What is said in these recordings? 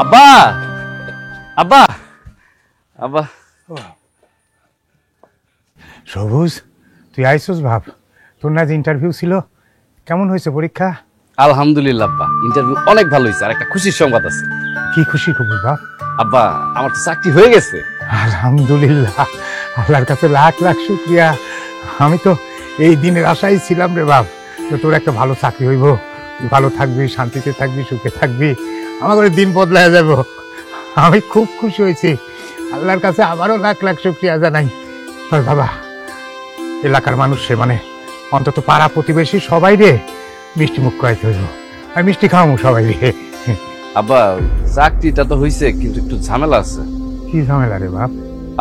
আব্বা আব্বা আব্বা সবুজ, তুই আইসোস ভাব। তোর না যে ইন্টারভিউ ছিল, কেমন হয়েছে পরীক্ষা? আলহামদুলিল্লাহ আব্বা, ইন্টারভিউ অনেক ভালো হয়েছে। আর একটা খুশির সংবাদ আছে। কি খুশি খবর বাপ? আব্বা, আমার তো চাকরি হয়ে গেছে। আলহামদুলিল্লাহ, আল্লাহর কাছে লাখ লাখ শুকরিয়া। আমি তো এই দিনের আশাই ছিলাম রে বাপ, যে তোর একটা ভালো চাকরি হইব, তুই ভালো থাকবি, শান্তিতে থাকবি, সুখে থাকবি, আমার করে দিন বদলায় যাব। আমি খুব খুশি হয়েছি, আল্লাহর কাছে আবারও লাখ লাখ শুকরিয়া জানাই। আর বাবা, এলাকার মানুষে মানে অন্তত পাড়া প্রতিবেশী সবাই রে মিষ্টি মুখ খাইতে হইব, আমি মিষ্টি খাওয়াবো সবাই রে। আব্বা, চাকরিটা তো হয়েছে, কিন্তু একটু ঝামেলা আছে। কি ঝামেলা রে বাপ?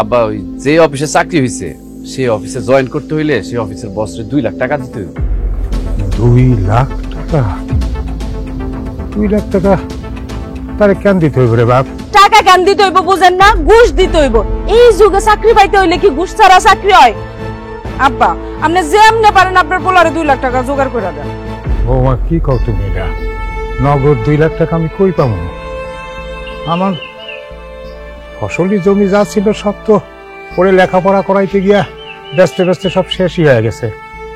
আব্বা, ওই যে অফিসে চাকরি হয়েছে সেই অফিসে জয়েন করতে হইলে সেই অফিসের বসরে 2 লাখ টাকা দিতে হইব। 2 লাখ টাকা? 2 লাখ টাকা তারে কেন দিতে হইব রে বাপ? টাকা কেন দিতে হইব বুঝেন না? ঘুষ দিতে হইব। এই যুগে চাকরি পাইতে হইলে কি ঘুষ ছাড়া চাকরি হয়? আব্বা, আপনি যেমনে পারেন আপনার পোলারে 2 লাখ টাকা জোগাড় করে দেন। বৌমা, কি কও তুমি এটা? নগদ 2 লাখ টাকা আমি কই পাবো? আমার ফসলি জমি যা ছিল সব তো পরে লেখাপড়া করাইতে গিয়া ব্যস্ত ব্যস্ত সব শেষই হয়ে গেছে।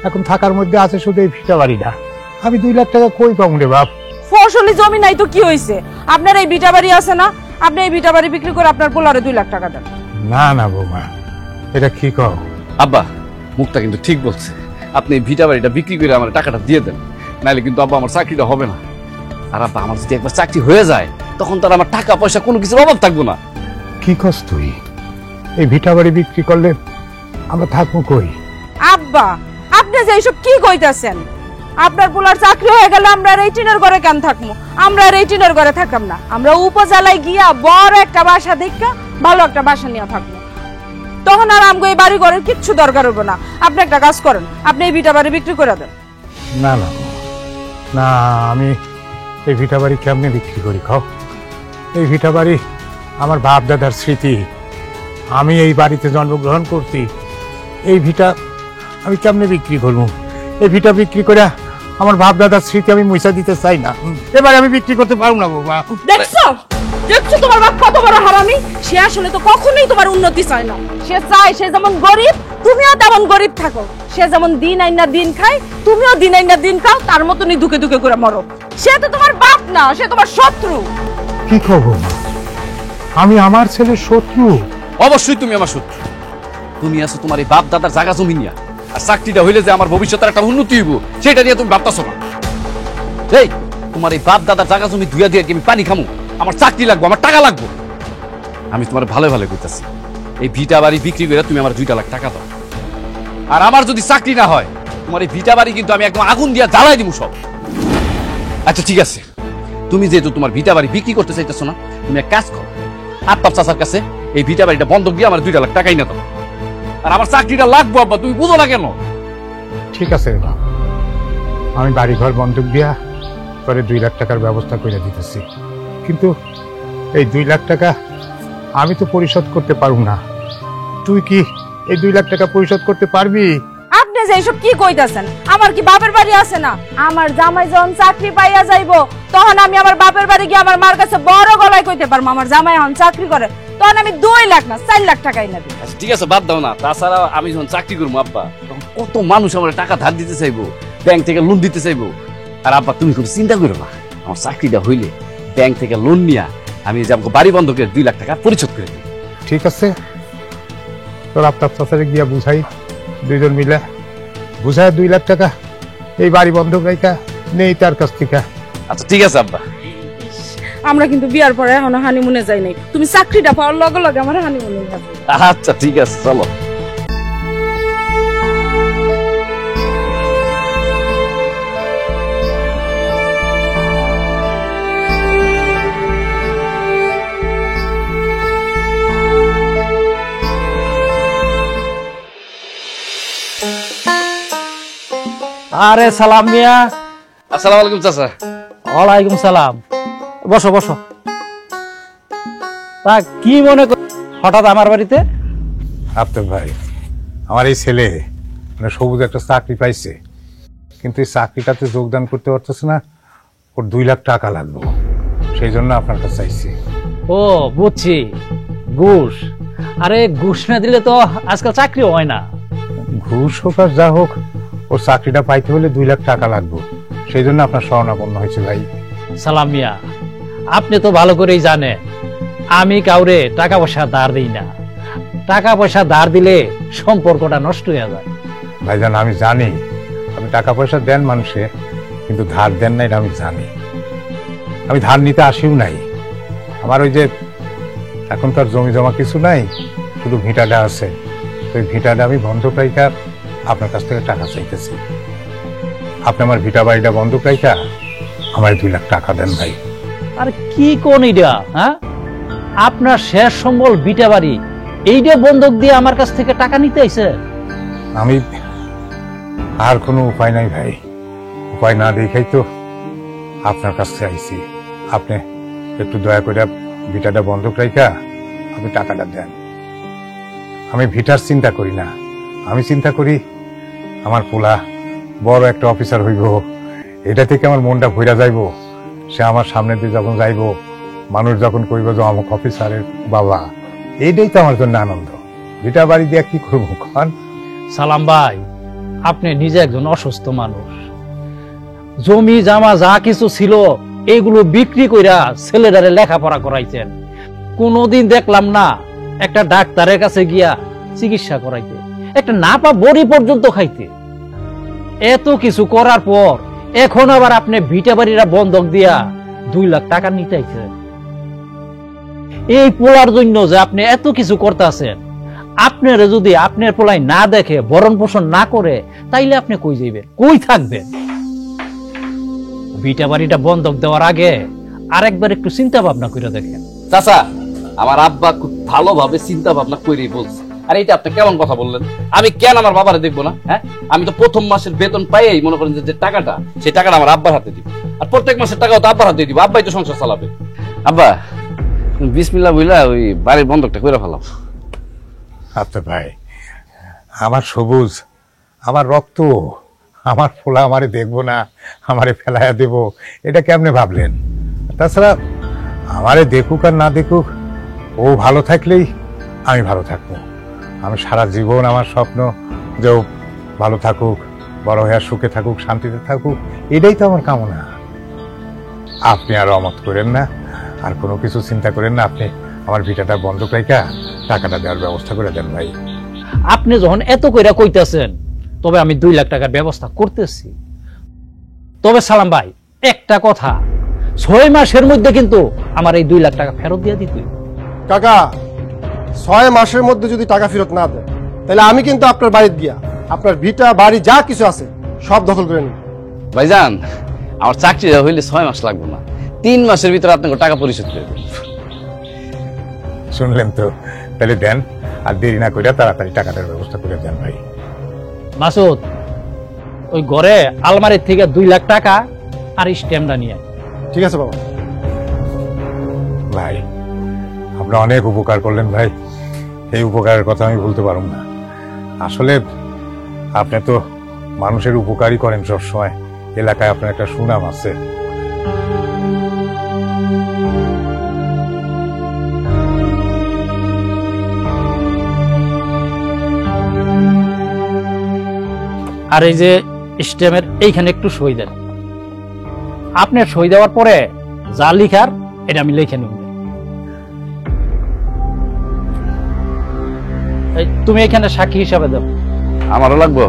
এখন থাকার মধ্যে আছে শুধু এই ভিটা বাড়িটা। আমি 2 লাখ টাকা কই পাবো রে বাপ? ফসলি জমি নাই তো কি হইছে? আপনার এই ভিটা বাড়ি আছে না, আপনি এই ভিটা বাড়ি বিক্রি করে আপনার পোলারে 2 লাখ টাকা দেন। না না বৌমা, এটা কি কও? আব্বা, মুখটা কিন্তু ঠিক বলছে। আপনি এই ভিটা বাড়িটা বিক্রি করে আমার টাকাটা দিয়ে দেন, নাইলে কিন্তু আব্বা আমার চাকরিটা হবে না। আর আব্বা, আমার যদি একবার চাকরি হয়ে যায় তখন তার আমার টাকা পয়সা কোনো কিছুর অভাব থাকবো না। কি কস তুই? এই ভিটা বাড়ি বিক্রি করলে আমরা থাকবো কই? আব্বা, আপনি যে এইসব কি কইতাছেন? আপনার পোলার চাকরি হয়ে গেলে আমরা আর এই টিনের ঘরে কেন থাকবো? আমরা আর এই টিনের ঘরে থাকতাম না, আমরা উপজেলায় গিয়া বড় একটা বাসা দেখা ভালো একটা বাসা নিয়ে থাকবো। তখন আর আমগো এই বাড়ি ঘরের কিচ্ছু দরকার হবে না। আপনি একটা কাজ করেন, আপনি এই ভিটা বাড়ি বিক্রি করে দেন। না না না, আমি এই ভিটা বাড়ি কেমনে বিক্রি করি খাও? এই ভিটা বাড়ি আমার বাপ দাদার স্মৃতি। আমি এই বাড়িতে জন্মগ্রহণ করছি, এই ভিটা আমি কেমনে বিক্রি করবো? এই ভিটা বিক্রি করে আমার বাপ দাদার স্মৃতি আমি মুছা দিতে চাই না। এবার আমি বিক্রি করতে পারবো না বাবা। দেখছো দেখছো তোমার বাপ কত বড় হারামি? সে আসলে তো কখনোই তোমার উন্নতি চায় না। সে চায় সে যেমন গরিব তুমিও তেমন গরিব থাকো। সে যেমন দিন আইনা দিন খায় তুমিও দিন আইনা দিন খাও, তার মতনই দুকে দুকে করে মরো। সে তো তোমার বাপ না, সে তোমার শত্রু। কি খবর? আমি আমার ছেলের শত্রু? অবশ্যই তুমি আমার শত্রু। তুমি আছো তোমার এই বাপ দাদার জায়গা জমি নিয়া, আর চাকরিটা হইলে যে আমার ভবিষ্যতের একটা উন্নতি হইব সেটা নিয়ে তুমি ভাবতেছো না। এই তোমার এই বাপ দাদার জায়গা জমি ধুয়া দিয়ে আমি পানি খামু? আমার চাকরি লাগবো, আমার টাকা লাগবো। আমি তোমার ভালো ভালো কইতাছি, এই ভিটা বাড়ি বিক্রি করে তুমি আমার 2 লাখ টাকা দাও। আর আমার যদি চাকরি না হয় তোমার এই ভিটা বাড়ি কিন্তু আমি একদম আগুন দিয়া জ্বালাই দিব সব। আচ্ছা ঠিক আছে, তুমি যেহেতু তোমার ভিটা বাড়ি বিক্রি করতে চাইতেছো না, তুমি এক কাজ করো, আত্মাপ চাচার কাছে এই ভিটা বাড়িটা বন্ধক দিয়ে আমার 2 লাখ টাকাই না দাও। আর আমার চাকরিটা লাগবো আব্বা, তুমি বুঝো না কেন? ঠিক আছে বাবা, আমি বাড়ি ঘর বন্ধক দিয়া পরে 2 লাখ টাকার ব্যবস্থা করে দিতেছি। কিন্তু এই 2 লাখ টাকা আমি তো পরিশোধ করতে পারবো না। তুই কি এই 2 লাখ টাকা পরিশোধ করতে পারবি? আপনি যে এইসব কি কইতাছেন? আমার কি বাপের বাড়ি আছে না? আমার জামাই যখন চাকরি পাইয়া যাইবো তখন আমি আমার বাপের বাড়ি গিয়ে আমার মার কাছে বড় গলায় কইতে পারবো আমার জামাই এখন চাকরি করে, তখন আমি 2 লাখ না 4 লাখ টাকাই নেব। আচ্ছা ঠিক আছে, বাদ দাও না। তাছাড়া আমি যখন চাকরি করবো আব্বা, তখন কত মানুষ আমার টাকা ধার দিতে চাইবো, ব্যাংক থেকে লোন দিতে চাইবো। আর আব্বা তুমি কোনো চিন্তা করো না, আমার চাকরিটা হইলে ব্যাংক থেকে লোন নিয়া আমি যে আমাকে বাড়ি বন্ধকের 2 লাখ টাকা পরিশোধ করে দিই। ঠিক আছে, তোর আত্মাপ চাচারে গিয়া বুঝাই, দুইজন মিলে বুঝায় 2 লাখ টাকা এই বাড়ি বন্ধক রাইখা নেই তার কাছ থেকে। আচ্ছা ঠিক আছে আব্বা। আমরা কিন্তু বিয়ার পরে এখনো হানিমুনে যাই নাই। তুমি চাকরিটা পাওয়ার লগে লগে আমার হানিমুনে যাবে। আচ্ছা ঠিক আছে, চলো। আরে সালাম মিয়া। আসসালামু আলাইকুম চাচা। ওয়ালাইকুম সালাম। বসো বসো। তা কি মনে কর হঠাৎ আমার বাড়িতে? আফতাব ভাই, আমার এই ছেলে মানে সবুজ একটা চাকরি পাইছে, কিন্তু এই চাকরিটাতে যোগদান করতে পারতেছে না। ওর 2 লাখ টাকা লাগবে, সেই জন্য আপনার কাছে চাইছি। ও বুঝছি, ঘুষ। আরে ঘুষ না দিলে তো আজকাল চাকরি হয় না। ঘুষ হোক আর যা হোক, ওর চাকরিটা পাইতে হলে 2 লাখ টাকা লাগবে, সেই জন্য আপনার শরণাপন্ন হয়েছে ভাই। সালাম মিয়া, আপনি তো ভালো করেই জানেন আমি কাউরে টাকা পয়সা ধার দিই না। টাকা পয়সা ধার দিলে সম্পর্কটা নষ্ট হয়ে যায়। ভাইজান আমি জানি আপনি টাকা পয়সা দেন মানুষে, কিন্তু ধার দেন না, এটা আমি জানি। আমি ধার নিতে আসিও নাই। আমার ওই যে এখনকার জমি জমা কিছু নাই, শুধু ভিটাটা আছে। ওই ভিটাটা আমি বন্ধক রাইখা আপনার কাছ থেকে টাকা চাইতেছি। আপনি আমার ভিটা বাড়িটা বন্ধক রাইখা আমার 2 লাখ টাকা দেন ভাই। আর কি কোন এইটা? হ্যাঁ, আপনার শেষ সম্বল বিটা বাড়ি, এইটা বন্ধক দিয়ে আমার কাছ থেকে টাকা নিতে আইছে? আমি আর কোনো উপায় নাই ভাই, উপায় না দেখাই তো আপনার কাছে আইছি। আপনি একটু দয়া করে ভিটাটা বন্ধক রাইখা আপনি টাকাটা দেন। আমি ভিটার চিন্তা করি না, আমি চিন্তা করি আমার পোলা বড় একটা অফিসার হইব, এটা থেকে আমার মনটা ভইরা যাইব। সে আমার সামনে দিয়ে যখন যাইব, মানুষ যখন কইব যে আমাকে অফিসারের বাবা, এইটাই তো আমার জন্য আনন্দ। ভিটা বাড়ি দিয়ে কি করবো খান? সালাম ভাই, আপনি নিজে একজন অসুস্থ মানুষ। জমি জামা যা কিছু ছিল এগুলো বিক্রি কইরা ছেলেটারে লেখাপড়া করাইছেন। কোনোদিন দেখলাম না একটা ডাক্তারের কাছে গিয়া চিকিৎসা করাইতে, একটা নাপা বড়ি পর্যন্ত খাইতে। এত কিছু করার পর এখন আবার আপনি ভিটা বাড়িরা বন্ধক দিয়া 2 লাখ টাকা নিতে আইছেন। এই পোলার জন্য যে আপনি এত কিছু করতেছেন, আপনারা যদি আপনার পোলাই না দেখে, ভরণ পোষণ না করে, তাইলে আপনি কই যাইবেন, কই থাকবেন? ভিটা বাড়িটা বন্ধক দেওয়ার আগে আরেকবার একটু চিন্তা ভাবনা করে দেখেন। চাচা, আমার আব্বা খুব ভালোভাবে চিন্তা ভাবনা করেই বলছে। আর এটা আপনি কেমন কথা বললেন? আমি কেন আমার বাবারে দেখবো না? হ্যাঁ, আমি তো প্রথম মাসের বেতন পাইই মনে করেন যে টাকাটা, সেই টাকাটা আমার আব্বার হাতে দিব। আর প্রত্যেক মাসের টাকাও তো আব্বার হাতে দিব, আব্বাই তো সংসার চালাবে। আব্বা, বিসমিল্লাহ বইলা ওই বাড়ির বন্ধকটা কইরা ফেলাও। আচ্ছা ভাই, আমার সবুজ, আমার রক্ত, আমার ফোলা আমারে দেখবো না, আমারে ফেলাইয়া দেব, এটা কেমনে ভাবলেন? তাছাড়া আমারে দেখুক আর না দেখুক, ও ভালো থাকলেই আমি ভালো থাকবো। আমি সারা জীবন আমার স্বপ্ন যে ও ভালো থাকুক, বড় হয়ে সুখে থাকুক, শান্তিতে থাকুক, এটাই তো আমার কামনা। আপনি আর অমত করেন না, আর কোনো কিছু চিন্তা করেন না। আপনি আমার ভিটাটা বন্ধক রাইখা টাকাটা দেওয়ার ব্যবস্থা করে দেন ভাই। আপনি যখন এত কইরা কইতাছেন, তবে আমি 2 লাখ টাকার ব্যবস্থা করতেছি। তবে সালাম ভাই, একটা কথা, 6 মাসের মধ্যে কিন্তু আমার এই 2 লাখ টাকা ফেরত দিয়ে দিতে। কাকা, 6 মাসের মধ্যে যদি টাকা ফেরত না দেয়, তাহলে আমি কিন্তু আপনার বাড়িতে গিয়া আপনার ভিটা বাড়ি যা কিছু আছে সব দখল করে নিব। ভাইজান, আমার চাকরি হইলে 6 মাস লাগবে না, 3 মাসের ভিতরে আপনাকে টাকা পরিশোধ করে দেব। শুনলেন তো? তাহলে দেন, আর দেরি না করে তাড়াতাড়ি টাকাটার ব্যবস্থা করে দেন ভাই। মাসুদ, ওই ঘরে আলমারির থেকে 2 লাখ টাকা আর স্ট্যাম্পটা নিয়ে আয়। ঠিক আছে বাবা। ভাই, আপনি অনেক উপকার করলেন ভাই, এই উপকারের কথা আমি ভুলতে পারব না। আসলে আপনি তো মানুষের উপকারই করেন সবসময়, এলাকায় আপনার একটা সুনাম আছে। আর এই যে স্ট্যাম্পের এইখানে একটু সই দেন। আপনার সই দেওয়ার পরে যা লিখার এটা আমি লিখে নেব। তুমি এখানে সাক্ষী হিসাবে দাও। আমারও লাগবো।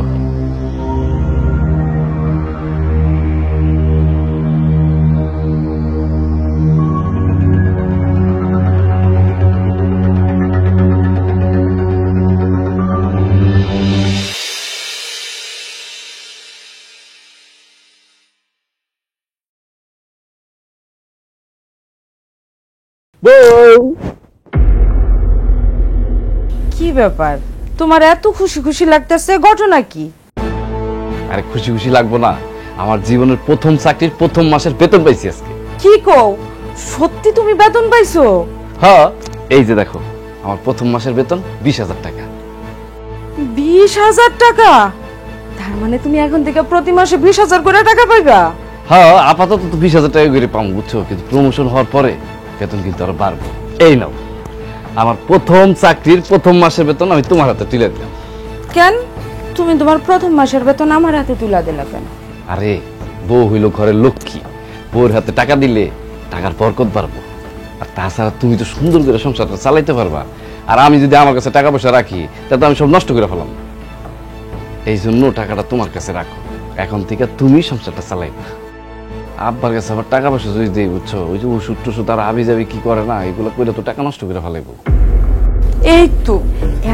কি ব্যাপার, তোমার এত খুশি খুশি লাগতেছে, ঘটনা কি? আরে খুশি খুশি লাগবো না? আমার জীবনের প্রথম চাকরির প্রথম মাসের বেতন পাইছি আজকে। কি কও, সত্যি তুমি বেতন পাইছো? হ্যাঁ, এই যে দেখো, আমার প্রথম মাসের বেতন 20,000 টাকা। 20,000 টাকা? তার মানে তুমি এখন থেকে প্রতি মাসে 20,000 করে টাকা পাইবা? হ্যাঁ, আপাতত তো 20,000 টাকা করে পাবো, বুঝছো, কিন্তু প্রমোশন হওয়ার পরে বেতন কিন্তু আরো বাড়বে। এই নাও আমার প্রথম চাকরির প্রথম মাসের বেতন আমি তোমার হাতে তুলে দিলাম। কেন তুমি তোমার প্রথম মাসের বেতন আমার হাতে তুলা দিলা কেন? আরে বউ হইল ঘরের লক্ষ্মী, বউর হাতে টাকা দিলে টাকার বরকত বাড়বো। আর তাছাড়া তুমি তো সুন্দর করে সংসারটা চালাইতে পারবা, আর আমি যদি আমার কাছে টাকা পয়সা রাখি তাহলে আমি সব নষ্ট করে ফেলাম। এই জন্য টাকাটা তোমার কাছে রাখো, এখন থেকে তুমি সংসারটা চালাইবা। আব্বার কাছে আবার টাকা পয়সা যদি দেই বুঝছো, ওই যে ওষুধ টষুধ আর আবি যাবি কি করে না, এগুলো করে তো টাকা নষ্ট করে ফেলাইবো। এই তো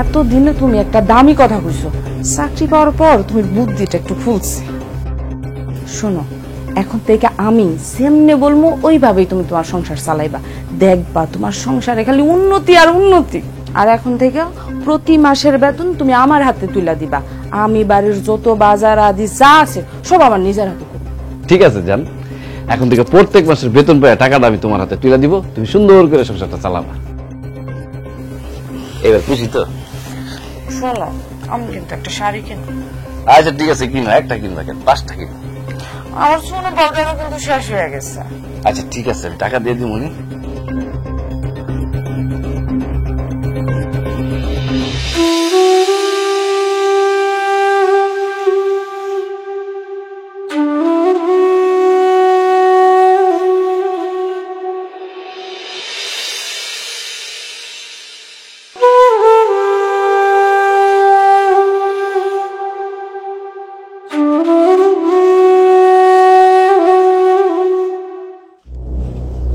এতদিনে তুমি একটা দামি কথা কইছো, চাকরি পাওয়ার পর তুমি বুদ্ধিটা একটু ফুলছে। শোনো, এখন থেকে আমি যেমনে বলবো ওইভাবেই তুমি তোমার সংসার চালাইবা, দেখবা তোমার সংসারে খালি উন্নতি আর উন্নতি। আর এখন থেকে প্রতি মাসের বেতন তুমি আমার হাতে তুলে দিবা, আমি বাড়ির যত বাজার আদি যা আছে সব আমার নিজের হাতে করবো। ঠিক আছে জান, এখন থেকে প্রত্যেক মাসের বেতন পায় টাকাটা আমি তোমার হাতে তুলে দিব, তুমি সুন্দর করে সংসারটা চালাবা। এবার খুশি তো? শোনো, আমি কিন্তু একটা শাড়ি কিনবো। আচ্ছা ঠিক আছে, কিনো, একটা কিনবা কেন, 5টা কিনো। আমার সোনা বাজারও কিন্তু শেষ হয়ে গেছে। আচ্ছা ঠিক আছে, আমি টাকা দিয়ে দিব নি।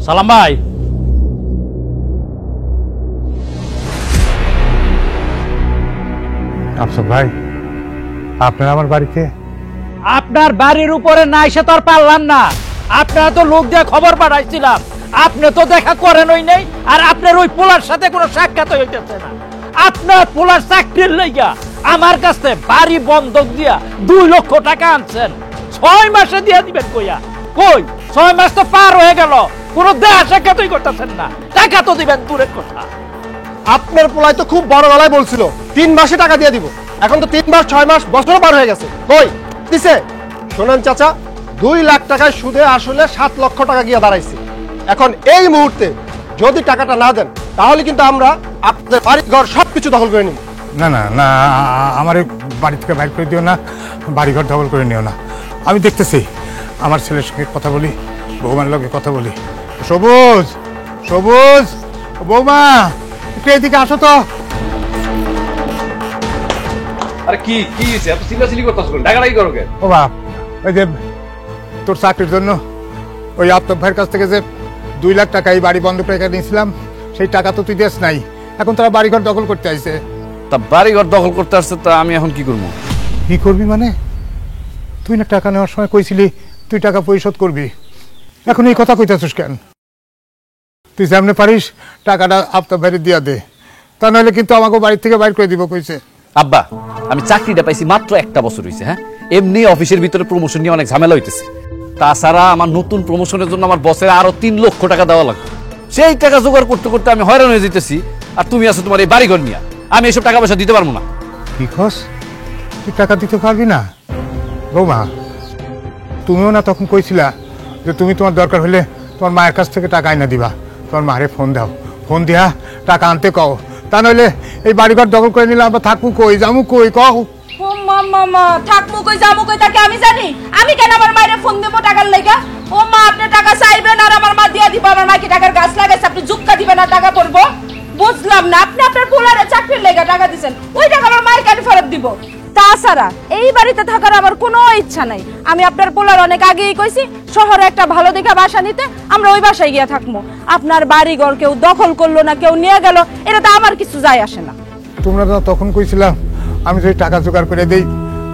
সালাম ভাই, আফসার ভাই, আপনার আমার বাড়িতে? আপনার বাড়ির উপরে না এসে তো আর পারলাম না। আপনারা তো লোক দিয়ে খবর পাঠাইছিলাম, আপনি তো দেখা করেন ওই নেই, আর আপনার ওই পোলার সাথে কোনো সাক্ষাৎ হইতেছে না। আপনার পোলার চাকরির লইয়া আমার কাছে বাড়ি বন্ধক দিয়া 2 লক্ষ টাকা আনছেন, 6 মাসে দিয়ে দিবেন কইয়া। কই 6 মাস তো পার হয়ে গেল, কোনো দেখা সাক্ষাৎই করতেছেন না, টাকা তো দিবেন দূরের কথা। আপনার পোলাই তো খুব বড় গলায় বলছিল 3 মাসে টাকা দিয়ে দিব, এখন তো 3 মাস 6 মাস বছর পার হয়ে গেছে, কই দিছে? শোনেন চাচা, 2 লাখ টাকায় সুদে আসলে 7 লক্ষ টাকা গিয়ে দাঁড়াইছে। এখন এই মুহূর্তে যদি টাকাটা না দেন তাহলে কিন্তু আমরা আপনাদের বাড়ি ঘর সবকিছু দখল করে নিব। না না না, আমার এই বাড়ি থেকে বাইর করে দিও না, বাড়িঘর দখল করে নিও না। আমি দেখতেছি, আমার ছেলের সঙ্গে কথা বলি, বৌমার লগে কথা বলি। সবুজ, সবুজ, বৌমা একটু এদিকে আসো তো। আরে কি কি হইছে, এত চিল্লাচিল্লি করতেছ কেন, ডাকাডাকি করো কেন? ও বাপ, ওই যে তোর চাকরির জন্য ওই আফতাব ভাইয়ের কাছ থেকে যে 2 লাখ টাকা এই বাড়ি বন্ধক রেখে নিয়েছিলাম, সেই টাকা তো তুই দেস নাই, এখন তারা বাড়িঘর দখল করতে আইছে। তা বাড়ি ঘর দখল করতে আসছে, তা আমি এখন কি করবো? কি করবি মানে? তুই না টাকা নেওয়ার সময় কইছিলি তুই টাকা পরিশোধ করবি, এখন এই কথা কইতেছিস কেন? তুই যেমনে পারিস টাকাটা আফতাব ভাইরে দিয়া দে, তা নাহলে কিন্তু আমাকে বাড়ি থেকে বাইর করে দিব কইছে। আব্বা, আমি চাকরিটা পাইছি মাত্র 1টা বছর হয়েছে। হ্যাঁ, এমনি অফিসের ভিতরে প্রমোশন নিয়ে অনেক ঝামেলা হইতেছে। তাছাড়া আমার নতুন প্রমোশনের জন্য আমার বসের আরো 3 লক্ষ টাকা দেওয়া লাগবে। সেই টাকা জোগাড় করতে করতে আমি হয়রান হয়ে যেতেছি, আর তুমি আছো তোমার এই বাড়িঘর নিয়ে। আমি এসব টাকা পয়সা দিতে পারবো না। কি খস, তুই টাকা দিতে পারবি না? বৌমা, তুমিও না তখন কইছিলা যে তুমি তোমার দরকার হলে তোমার মায়ের কাছ থেকে টাকা আইনা দিবা। তোমার মারে ফোন দাও, ফোন দিয়া টাকা আনতে কও, তা নইলে এই বাড়িঘর দখল করে নিলে আমরা থাকবো কই, যাবো কই কও? ও মামা, থাকবো কই যাবো কই তাকে আমি জানি? আমি কেন আমার মায়ের ফোন দেবো টাকার লাগা? ও মা, আপনি টাকা চাইবেন আর আমার মা দিয়া দিব। আমার মা কি টাকার গাছ লাগাইছে, আপনি জুক্কা দিবেন আর টাকা পড়বো? বুঝলাম না, আপনি আপনার পোলারে চাকরির লেগা টাকা দিচ্ছেন, ওই টাকা আমার মায়ের কেন ফেরত দিব? তাছাড়া এই বাড়িতে থাকার আমার কোনো ইচ্ছা নাই। আমি আপনার পোলার অনেক আগেই কইছি শহরে একটা ভালো দেখা বাসা নিতে, আমরা ওই বাসায় গিয়া থাকবো। আপনার বাড়ি ঘর কেউ দখল করলো না, কেউ নিয়ে গেল, এটা তো আমার কিছু যায় আসে না। তোমরা তো তখন কইছিলাম আমি যদি টাকা জোগাড় করে দেই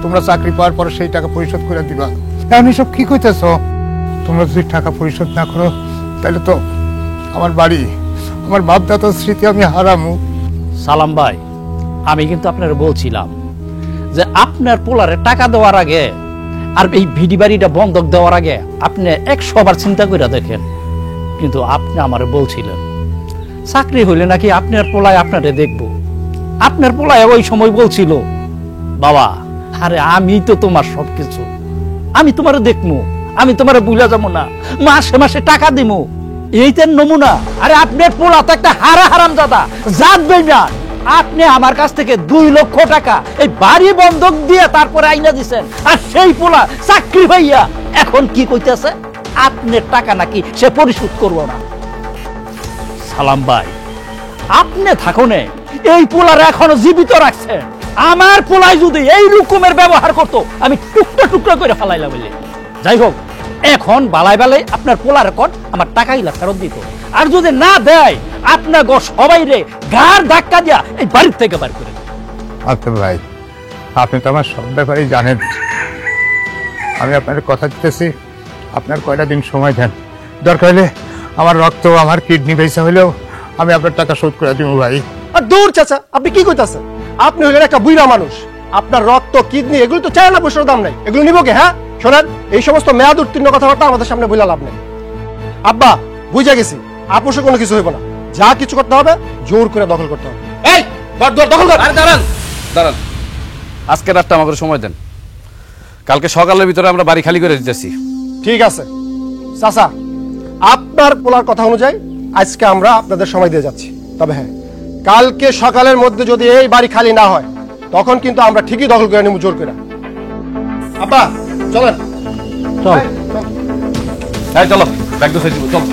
তোমরা চাকরি পাওয়ার পরে সেই টাকা পরিশোধ করে দিবা। এখন এসব কি কইতেছ? তোমরা যদি টাকা পরিশোধ না করো তাহলে তো আমার বাড়ি, আমার বাপদাদার স্মৃতি আমি হারামু। সালাম ভাই, আমি কিন্তু আপনার বলছিলাম যে আপনার পোলারে টাকা দেওয়ার আগে আর এই ভিডি বাড়িটা বন্ধক দেওয়ার আগে আপনি 100 বার চিন্তা করে দেখেন। কিন্তু আপনি আমার বলছিলেন চাকরি হইলে নাকি আপনার পোলায় আপনারে দেখব। আপনার পোলায় ওই সময় বলছিল, বাবা আরে আমি তো তোমার সবকিছু, আমি তোমারে দেখবো, আমি তোমারে ভুলে যাবো না, মাসে মাসে টাকা দিব। এইটার নমুনা। আরে আপনার পোলা তো একটা হারাম দাদা জানবেন না। আপনি আমার কাছ থেকে 2 লক্ষ টাকা এই বাড়ি বন্ধক দিয়ে তারপরে আইনা দিছেন, আর সেই পোলা চাকরি হইয়া এখন কি কইতেছে আপনার টাকা নাকি সে পরিশোধ করবো না। সালাম ভাই, আপনি থাকুনে এই পোলার এখনো জীবিত রাখছেন। আমার পোলাই যদি এই রকমের ব্যবহার করতো আমি টুকরা টুকরা করে ফেলাইলাম। যাই হোক, এখন বালাই বালাই আপনার পোলার কট আমার টাকাইলা ফেরত দিত, আর যদি না দেয় আপনার সবাই রে গার ধাক্কা দিয়া এই বাড়ির থেকে বার করে। আচ্ছা ভাই, আপনি তো আমার সব ব্যাপারেই জানেন। আমি আপনার কথা দিতেছি, আপনার কয়টা দিন সময় দেন। দরকার হলে আমার রক্ত, আমার কিডনি বেচা হইলেও আমি আপনার টাকা শোধ করে দিব ভাই। আর দূর চাচা, আপনি কি কইতাছেন? আপনি হলেন একটা বুইড়া মানুষ, আপনার রক্ত কিডনি এগুলো তো চায় না, পয়সার দাম নাই, এগুলো নিব কে? হ্যাঁ শোনেন, এই সমস্ত মেয়াদ উত্তীর্ণ কথাবার্তা আমাদের সামনে বইলা লাভ নেই। আব্বা বুঝা গেছি, আপোষে কোনো কিছু হইব না, যা কিছু করতে হবে জোর করে দখল করতে হবে। এই দখল কর। আরে দাঁড়ান দাঁড়ান, আজকে রাতটা আমাকে সময় দেন, কালকে সকালের ভিতরে আমরা বাড়ি খালি করে দিতেছি। ঠিক আছে চাচা, আপনার পোলার কথা অনুযায়ী আজকে আমরা আপনাদের সময় দিয়ে যাচ্ছি। তবে হ্যাঁ, কালকে সকালের মধ্যে যদি এই বাড়ি খালি না হয় তখন কিন্তু আমরা ঠিকই দখল করে নেব জোর করে। আব্বা চলেন। চল এই চলো, ব্যাগ তো সেজে চল।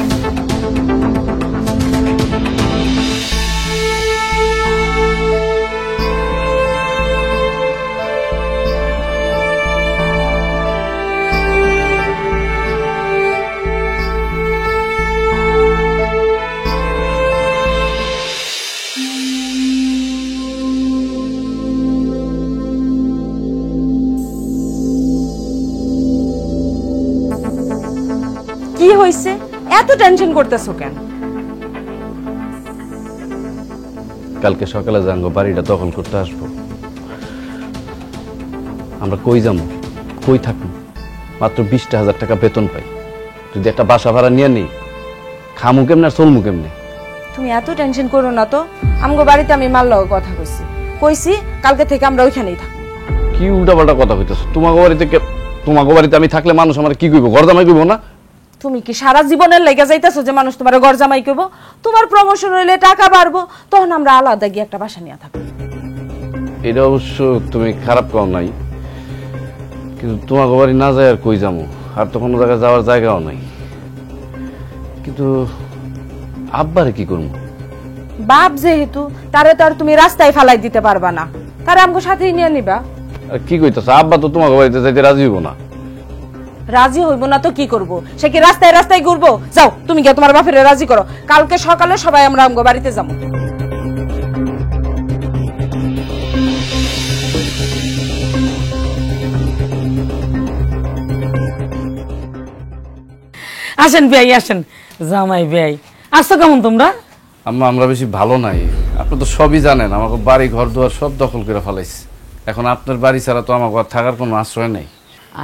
কি হইছে? এত টেনশন করতেছো কেন? কালকে সকালে যাঙ্গো বাড়িটা দখল করতে আসবো। আমরা কই যাবো, কই থাকবো? মাত্র 20,000 টাকা বেতন পাই। যদি একটা বাসা ভাড়া নিয়ে নিই, খামু কেমনে আর চলমু কেমনে? তুমি এত টেনশন করো না তো। আমগো বাড়িতে আমি মাল্লাও কথা কইছি কালকে থেকে আমরা ওইখানেই থাকবো। কি উল্টাপাল্টা কথা কইতেছো? তোমাকে বাড়িতে আমি থাকলে মানুষ আমার কি কইব? গরদামাই কইব না? তুমি কি সারা জীবনের লেগে যাইতেছো যে মানুষ তোমার ঘর জামাই কইব? তোমার প্রমোশন হইলে টাকা বাড়বো, তখন আমরা আলাদা গিয়ে একটা বাসা নিয়ে থাকবো। এটা অবশ্য তুমি খারাপ কও নাই, কিন্তু তোমাকে বাড়ি না যায় আর কই যাবো? আর তো কোনো জায়গায় যাওয়ার জায়গাও নাই। কিন্তু আব্বারে কি করবো? বাপ যেহেতু, তারে তো আর তুমি রাস্তায় ফালাই দিতে পারবা না, তারে আমগো সাথেই নিয়ে নিবা। আর কি কইতেছ? আব্বা তো তোমাকে বাড়িতে যাইতে রাজি হইব না। রাজি হইব না তো কি করব? সে কি রাস্তায় রাস্তায় ঘুরবো? যাও তুমি গিয়ে তোমার বাপের রাজি করো, কালকে সকালে সবাই আমরা আমগো বাড়িতে যাবো। আসেন ভাই আসেন, জামাই ভাই আসছো কেমন তোমরা? আম্মা আমরা বেশি ভালো নাই, আপনি তো সবই জানেন। আমাকে বাড়ি ঘর দুয়ার সব দখল করে ফেলাইছে। এখন আপনার বাড়ি ছাড়া তো আমাকে আর থাকার কোনো আশ্রয় নেই।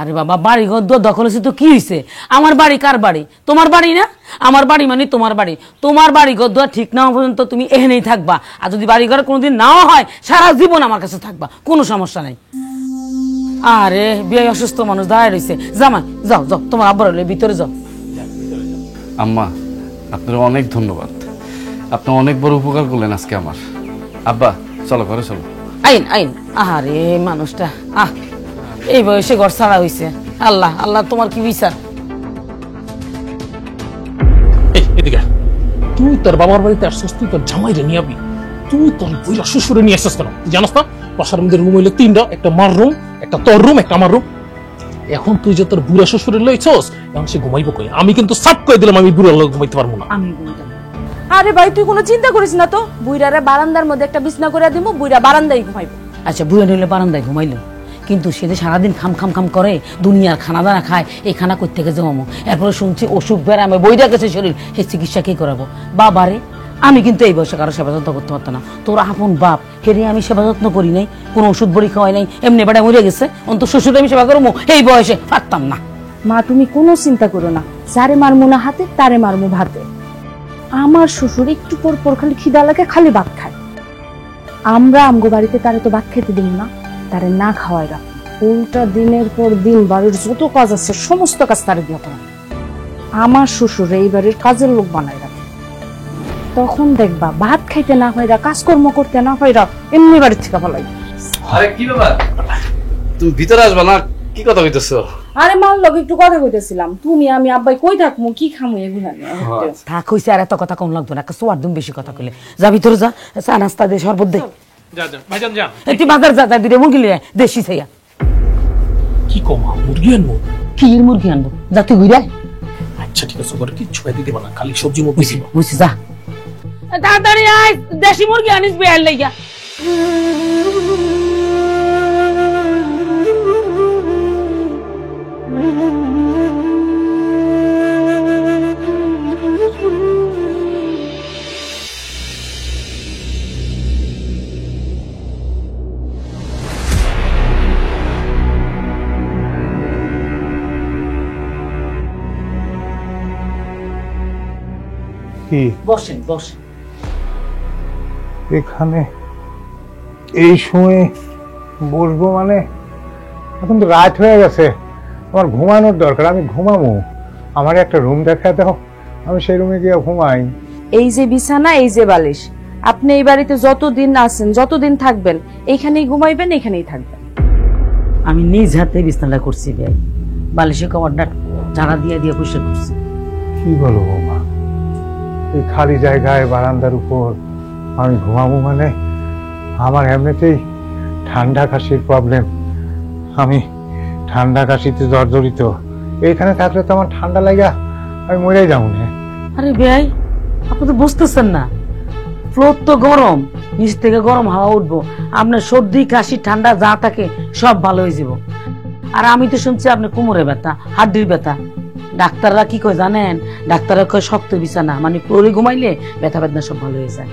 আরে বাবা, বাড়ি ঘর দখল হয়েছে তো কি হয়েছে? আমার বাড়ি কার বাড়ি? তোমার বাড়ি না? আমার বাড়ি মানে তোমার বাড়ি। তোমার বাড়ি ঘর দুয়ার ঠিক না হওয়া পর্যন্ত তুমি এখানেই থাকবা, আর যদি বাড়ি ঘর কোনোদিন নাও হয় সারা জীবন আমার কাছে থাকবা, কোনো সমস্যা নাই। আরে বিয়ে অসুস্থ মানুষ দাঁড়ায় রয়েছে, জামাই যাও যাও তোমার আব্বার হলে ভিতরে যাও। আম্মা আপনার অনেক ধন্যবাদ, আপনি অনেক বড় উপকার করলেন আজকে আমার। আব্বা চলো ঘরে চলো। আইন আইন, আরে মানুষটা এই বয়সে ঘর ছাড়া হয়েছে। আল্লাহ আল্লাহ, তোমার কি বিচার? এদিকে তুই তোর বাবার বাড়িতে আসছিস, তুই তোর জামাইরে নিয়ে আবি, তুই তোর বুইরা শ্বশুরে নিয়ে আসছিস কেন? জানাস না বাসার মধ্যে রুম হইলে 3টা, একটা মার রুম, একটা তোর রুম, একটা আমার রুম। এখন তুই যে তোর বুড়া শ্বশুরে লইছস, এখন সে ঘুমাইবো কই? আমি কিন্তু সাপ কই দিলাম আমি বুড়া লোক ঘুমাইতে পারবো না। আরে ভাই তুই কোনো চিন্তা করিস না তো, বুইরারে বারান্দার মধ্যে একটা বিছনা করে দিব, বুইরা বারান্দায় ঘুমাইবো। আচ্ছা বুড়া নিলে বারান্দায় ঘুমাইলো, কিন্তু সে যে সারাদিন খাম খাম খাম করে, দুনিয়ার খানা দানা খায়, এই খানা কই থেকে জমামো? এরপরে শুনছি অসুখ বেড়ামে বইরা গেছে শরীর, সে চিকিৎসা কি করাবো? বাবারে আমি কিন্তু এই বয়সে কারো সেবা যত্ন করতে পারতাম না। তোর আপন বাপ, হেরে আমি সেবা যত্ন করি নাই, কোনো ওষুধ বড়ি খাওয়াই নাই, এমনি বেড়া মরে গেছে, অন্ত শ্বশুরে আমি সেবা করবো? এই বয়সে পারতাম না। মা তুমি কোনো চিন্তা করো না, যারে মারমু না হাতে তারে মারমু ভাতে। আমার শ্বশুর একটু পর পর খালি খিদা লাগে, খালি ভাত খায়। আমরা আমগো বাড়িতে তারে তো ভাত খেতে দিব না, তারে না খাওয়াই রাখ। উল্টা দিনের পর দিন বাড়ির যত কাজ আছে সমস্ত কাজ তারে দিয়ে করা। আমার শ্বশুর এই বাড়ির কাজের লোক বানায় রাখে। তখন দেখবা ভাত খাইতে না হইরা, কাজকর্ম করতে না হইরা এমনি বাড়ির থেকে ফলাই। আরে কি ব্যাপার, তুমি ভিতরে আসবা না? কি কথা কইতেছো? আরে মাল লগে একটু কথা কইতেছিলাম। তুমি আমি আব্বাই কই থাকমু, কি খামু এগুলা নিয়ে। থাক হইছে, আর এত কথা কম লাগতো না, একটা সোয়ার দুম বেশি কথা কইলে। যা ভিতরে যা, চা নাস্তা দে, শরবত দে। যা যা ভাইজান যা। এই তুই বাজার যা, দুইটা মুরগি লিয়ে আয়, দেশি ছাইয়া। কি কমা মুরগি আনবো? কি মুরগি আনবো? যা তুই ঘুরে আয়। আচ্ছা ঠিক আছে, ওরা কিচ্ছু খাইতে দিবা না, খালি সবজি মুখ বেশি। বুঝছি, যা তাড়াতাড়ি আয়, দেশি মুরগি আনিস বেয়ার লাইগা। কি বসেন বসেন। এখানে এই সময় বসবো মানে? এখন তো রাত হয়ে গেছে, আমার ঘুমানোর দরকার, আমি ঘুমাবো। আমার একটা রুম দেখা দাও, আমি সেই রুমে গিয়ে ঘুমাই। এই যে বিছানা, এই যে বালিশ, আপনি এই বাড়িতে যতদিন আছেন, যতদিন থাকবেন, এইখানেই ঘুমাইবেন, এখানেই থাকবেন। আমি নিজ হাতে বিছানাটা করছি ভাই, বালিশে কভারটা ঝাড়া দিয়ে দিয়ে পরিষ্কার করছি। কি বলো বৌমা, এই খালি জায়গায় বারান্দার উপর আমি ঘুমাবো মানে? আমার এমনিতেই ঠান্ডা কাশির প্রবলেম, আমি ঠান্ডা কাশিতে জর্জরিত। এইখানে থাকলে তো আমার ঠান্ডা লাগা আমি মরে যাবো না। আরে ভাই, আপনি তো বুঝতেছেন না, ফ্লোর তো গরম, নিচ থেকে গরম হাওয়া উঠবো, আপনার সর্দি কাশি ঠান্ডা যা থাকে সব ভালো হয়ে যাব। আর আমি তো শুনছি আপনার কোমরে ব্যথা, হাড্ডির ব্যথা। ডাক্তাররা কি কয় জানেন? ডাক্তাররা কয় শক্ত বিছানা, মানে ফ্লোরে ঘুমাইলে ব্যথা বেদনা সব ভালো হয়ে যায়।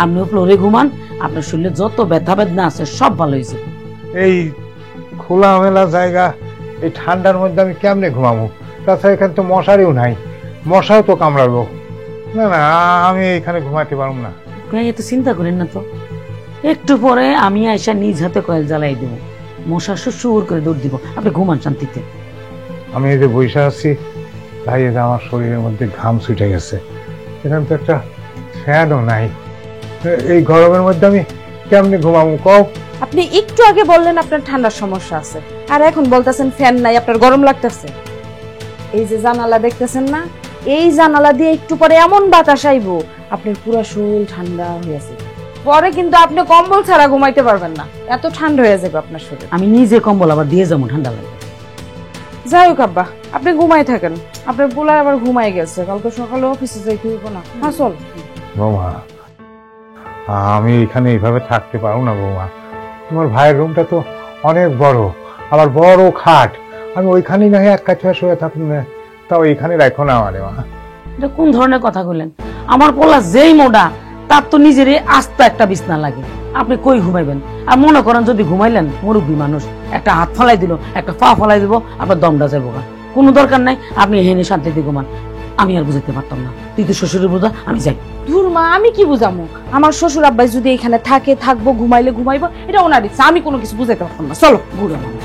আপনিও ফ্লোরে ঘুমান, আপনার শরীরে যত ব্যথা বেদনা আছে সব ভালো হয়ে যাবে। এই খোলামেলা জায়গা, এই ঠান্ডার মধ্যে আমি কেমনে ঘুমাবো? তাছাড়া এখানে তো মশারিও নাই, মশাও তো কামড়াবো। না না, আমি এখানে ঘুমাতে পারবো না। ভাই এত চিন্তা করেন না তো, একটু পরে আমি আয়সা নিজ হাতে কয়েল জ্বালাই দেবো, মশা সুর করে দৌড় দিব, আপনি ঘুমান শান্তিতে। আমি এই যে বসে আছি, তাই এই যে আমার শরীরের মধ্যে ঘাম ছুটে গেছে। এখানে তো একটা ফ্যানও নাই, এই গরমের মধ্যে আমি কেমনে ঘুমাবো কও? আপনি একটু আগে বললেন আপনার ঠান্ডার সমস্যা আছে, আর এখন বলতেছেন ফ্যান নাই, আপনার গরম লাগতেছে। এই যে জানালা দেখতেছেন না, এই জানালা দিয়ে একটু পরে এমন বাতাস আইবো, আপনার পুরো শরীর ঠান্ডা হয়ে আছে। পরে কিন্তু আপনি কম্বল ছাড়া ঘুমাইতে পারবেন না, এত ঠান্ডা হয়ে যাবে আপনার শরীর। আমি নিজে কম্বল আবার দিয়ে যাবো, ঠান্ডা লাগবে। যাই হোক আব্বা, আপনি ঘুমাই থাকেন, আপনার পোলা আবার ঘুমাই গেছে, কালকে সকালে অফিসে যাইতে হইব না। হ্যাঁ চল। বৌমা, আমি এখানে এইভাবে থাকতে পারবো না বৌমা। তোমার ভাইয়ের রুমটা তো অনেক বড়, আবার বড় খাট, আমি ওইখানেই না এক কাছে শুয়ে থাকুন না, তাও এইখানে রাখো না আমারে মা। এটা কোন ধরনের কথা বললেন? আমার পোলা যেই মোটা, তার তো নিজের আস্তা একটা বিছনা লাগে, আপনি কই ঘুমাইবেন? আর মনে করেন যদি ঘুমাইলেন, মুরব্বী মানুষ, একটা হাত ফালাই দিল, একটা পা ফালাই দিব, আপনার দমটা যাবো। কোনো দরকার নাই, আপনি হেনে শান্তিতে ঘুমান। আমি আর বুঝাইতে পারতাম না, তুই তো শ্বশুরের বোঝা, আমি যাই। ধুর মা, আমি কি বুঝামু? আমার শ্বশুর আব্বাই যদি এখানে থাকে থাকবো, ঘুমাইলে ঘুমাইবো, এটা ওনার ইচ্ছা, আমি কোনো কিছু বুঝাইতে পারতাম না। চলো। বুড়া মানুষ।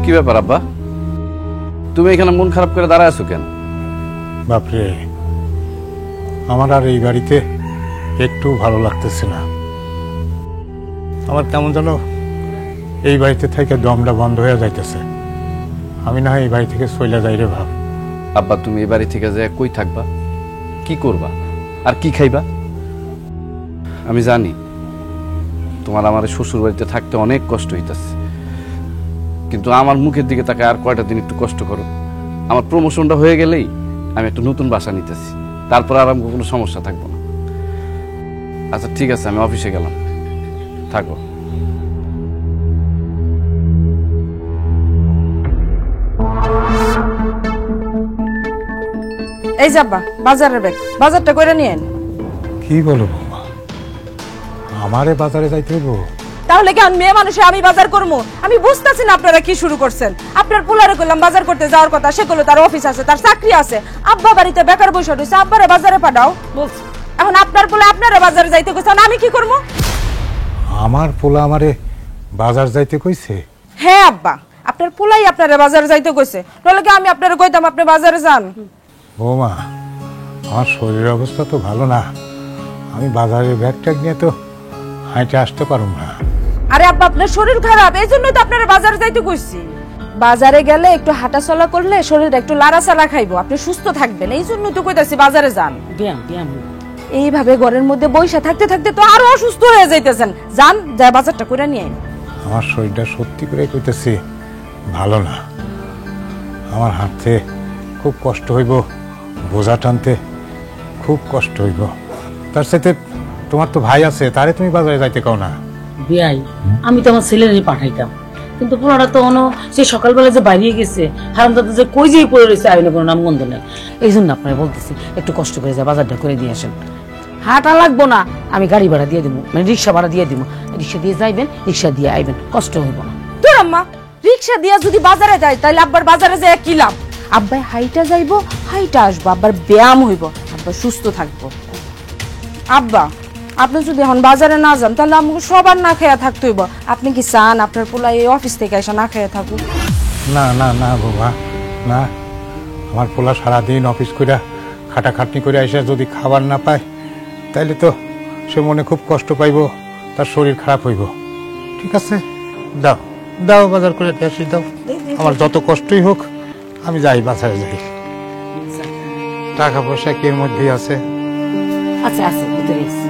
কি ব্যাপার আব্বা, তুমি এখানে মন খারাপ করে দাঁড়ায় আছো কেন? বাপরে, আমার আর এই বাড়িতে একটু ভালো লাগতেছে না। আমার কেমন যেন এই বাড়িতে থেকে দমটা বন্ধ হয়ে যাইতেছে। আমি না হয় এই বাড়ি থেকে চলে যাই রে বাপ। আব্বা তুমি এই বাড়ি থেকে যে কই থাকবা, কি করবা, আর কি খাইবা? আমি জানি তোমার আমার শ্বশুর বাড়িতে থাকতে অনেক কষ্ট হইতাছে, কিন্তু আমার মুখের দিকে তাকে আর কয়টা দিন একটু কষ্ট করো। আমার প্রমোশনটা হয়ে গেলেই আমি একটা নতুন বাসা নিতেছি, তারপর আর আমার কোনো সমস্যা থাকবো না। আচ্ছা ঠিক আছে, আমি অফিসে গেলাম, থাকো। এই যাব্বা বাজারের ব্যাগ, বাজারটা করে নিয়েন। কি বলো বৌমা, আমারে বাজারে যাইতে হইব? তাহলে কি আমি মেয়ে মানুষে আমি বাজার করবো? আমি বুঝতেছি না আপনারা কি শুরু করছেন। আপনার পোলারে করলাম বাজার করতে যাওয়ার কথা, সে করলো তার অফিস আছে, তার চাকরি আছে। আব্বা বাড়িতে বেকার বসে রয়েছে, আব্বারে বাজারে পাঠাও বলছি। এখন আপনার পোলা আপনারা বাজারে যাইতে কইছেন, আমি কি করবো? আমার পোলা আমারে বাজার যাইতে কইছে? হ্যাঁ আব্বা, আপনার পোলাই আপনারা বাজারে যাইতে কইছে, তাহলে কি আমি আপনারা কইতাম আপনি বাজারে যান? বৌমা, আমার শরীরের অবস্থা তো ভালো না, আমি বাজারের ব্যাগ ট্যাগ নিয়ে তো হাঁটে আসতে পারুম না। আরে আব্বা আপনার শরীর খারাপ, এই জন্যই তো আপনারা বাজারে যাইতে কইছি। বাজারে গেলে একটু হাঁটাচলা করলে শরীর একটু লাড়াচাড়া খাইবো, আপনি সুস্থ থাকবেন, এই জন্যই তো কইতাছি বাজারে যান। ব্যায়াম ব্যায়াম এইভাবে ঘরের মধ্যে বইসা থাকতে থাকতে তো আরো অসুস্থ হয়ে যাইতেছেন। যান, যা বাজারটা করে নিয়ে আইন। আমার শরীরটা সত্যি করে কইতেছি ভালো না, আমার হাঁটতে খুব কষ্ট হইব, বোঝা টানতে খুব কষ্ট হইব। তার সাথে তোমার তো ভাই আছে, তারে তুমি বাজারে যাইতে কাও না? বিয়াই, আমি তো আমার ছেলেরই পাঠাইতাম, কিন্তু পোলাটা তো অন্য সে সকালবেলা যে বাইরে গেছে, হারামদাদা যে কই যেই পড়ে রয়েছে আইনে কোনো নাম গন্ধ নেই। এই জন্য আপনারা বলতেছি একটু কষ্ট করে যা বাজারটা করে দিয়ে আসেন। হাঁটা লাগবো না, আমি গাড়ি ভাড়া দিয়ে দেবো, মানে রিক্সা ভাড়া দিয়ে দিব। রিক্সা দিয়ে যাইবেন, রিক্সা দিয়ে আইবেন, কষ্ট হইব না। তোর আম্মা রিক্সা দিয়া যদি বাজারে যায়, তাহলে আব্বার বাজারে যায় কি লাভ? আব্বাই হাইটা যাইবো, হাইটা আসবো, আব্বার ব্যায়াম হইব, আব্বা সুস্থ থাকবো। আব্বা আপনি যদি এখন বাজারে না যান, তাহলে আমাকে সবার না খেয়ে থাকতে হইব। আপনি কি চান আপনার পোলা এই অফিস থেকে এসে না খেয়ে থাকুক? না না না বাবা, না। আমার পোলা সারাদিন অফিস করে খাটাখাটনি করে এসে যদি খাবার না পায়, তাইলে তো সে মনে খুব কষ্ট পাইব, তার শরীর খারাপ হইব। ঠিক আছে, দাও দাও, বাজার করে আসি, দাও। আমার যত কষ্টই হোক আমি যাই, বাজারে যাই। টাকা পয়সা কি এর মধ্যেই আছে? আচ্ছা আচ্ছা, ভিতরে এসে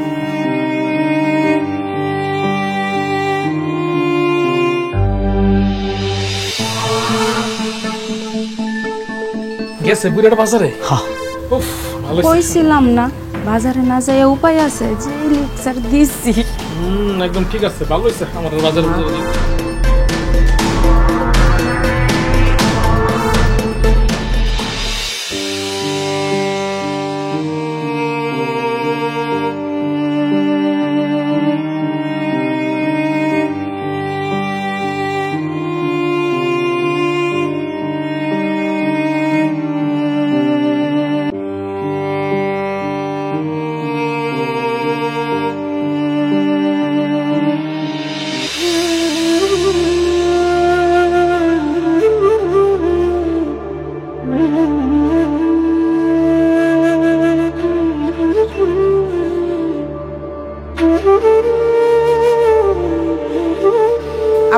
গেছে বুড়াটা বাজারে? হ্যাঁ, উফ, ভালো হইছে। কইছিলাম না বাজারে না যায় উপায় আছে, যে লেকচার দিছি। একদম ঠিক আছে, ভালো হয়েছে আমাদের বাজারে।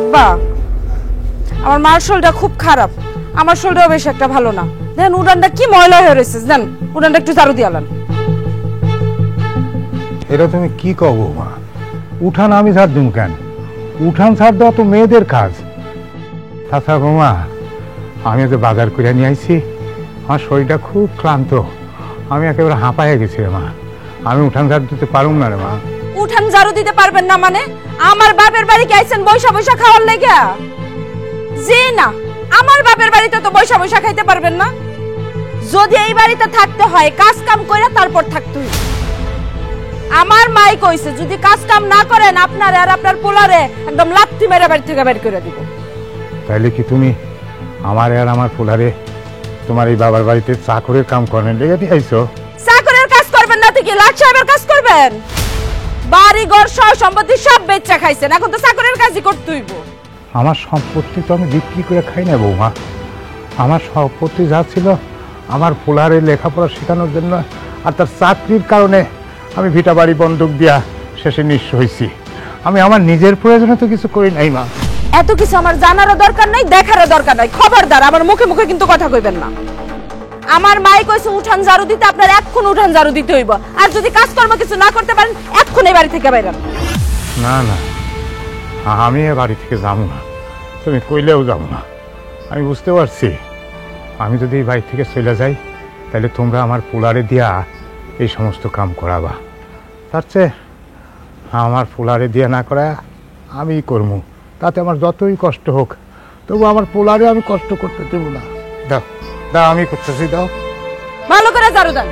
আব্বা আমার মার শরীরটা খুব খারাপ, আমার শরীরটাও বেশ একটা ভালো না। দেখেন উড়ানটা কি ময়লা হয়ে রয়েছে, জান উড়ানটা একটু ঝাড়ু দিয়ে আলান। এটা তুমি কি কব মা? উঠান আমি ছাড় দিম কেন? উঠান ছাড় দেওয়া তো মেয়েদের কাজ। তাছাড়া বৌমা, আমি তো বাজার করে নিয়ে আইছি, আমার শরীরটা খুব ক্লান্ত, আমি একেবারে হাঁপাইয়া গেছি রে মা, আমি উঠান ঝাড় দিতে পারুম না রে মা। উঠান ঝাড়ু দিতে পারবেন না মানে? আমার বাপের বাড়ি কি আইছেন বৈশা বৈশা খাওয়ার লেগে? জি না, আমার বাপের বাড়িতে তো বৈশা বৈশা খাইতে পারবেন না। যদি এই বাড়িতে থাকতে হয় কাজ কাম করে তারপর থাকতে হইবে। আমার মাই কইছে যদি কাজ কাম না করেন আপনারে আর আপনার পোলারে একদম লাত্তি মেরে বাড়ি থেকে বের করে দিব। তাইলে কি তুমি আমার আর আমার পোলারে তোমার এই বাবার বাড়িতে চাকরের কাম করেন লেগে দিয়ে আইছো? চাকরের কাজ করবেন না তো কি লাট সাহেবের কাজ করবেন? বাড়ি ঘর সহ সম্পত্তি সব বেচা খাইছেন, এখন তো চাকরের কাজই করতে হইব। আমার সম্পত্তি তো আমি বিক্রি করে খাই না বৌমা, আমার সম্পত্তি যা ছিল আমার পোলারে লেখাপড়া শেখানোর জন্য, আর তার চাকরির কারণে আমি ভিটা বাড়ি বন্ধক দিয়া শেষে নিঃস্ব হয়েছি। আমি আমার নিজের প্রয়োজনে তো কিছু করি নাই মা। এত কিছু আমার জানারও দরকার নাই, দেখারও দরকার নাই। খবরদার আমার মুখে মুখে কিন্তু কথা কইবেন না। আমার মাই কইছে উঠান ঝাড়ু দিতে, আপনার এক্ষুন উঠান ঝাড়ু দিতে হইব। আর যদি কাজকর্ম কিছু না করতে পারেন এক্ষুন এই বাড়ি থেকে বাইরেন। না না, আমি এ বাড়ি থেকে যাবো না, তুমি কইলেও যাবো না। আমি বুঝতে পারছি আমি যদি এই বাড়ি থেকে চলে যাই তাহলে তোমরা আমার পোলারে দিয়া এই সমস্ত কাম করাবা। তার চেয়ে আমার পোলারে দিয়া না করা আমি করবো, তাতে আমার যতই কষ্ট হোক তবু আমার পোলারে আমি কষ্ট করতে দেবো না। দাও দাও, আমি করতেছি, দাও। ভালো করে ঝাড়ু দেন।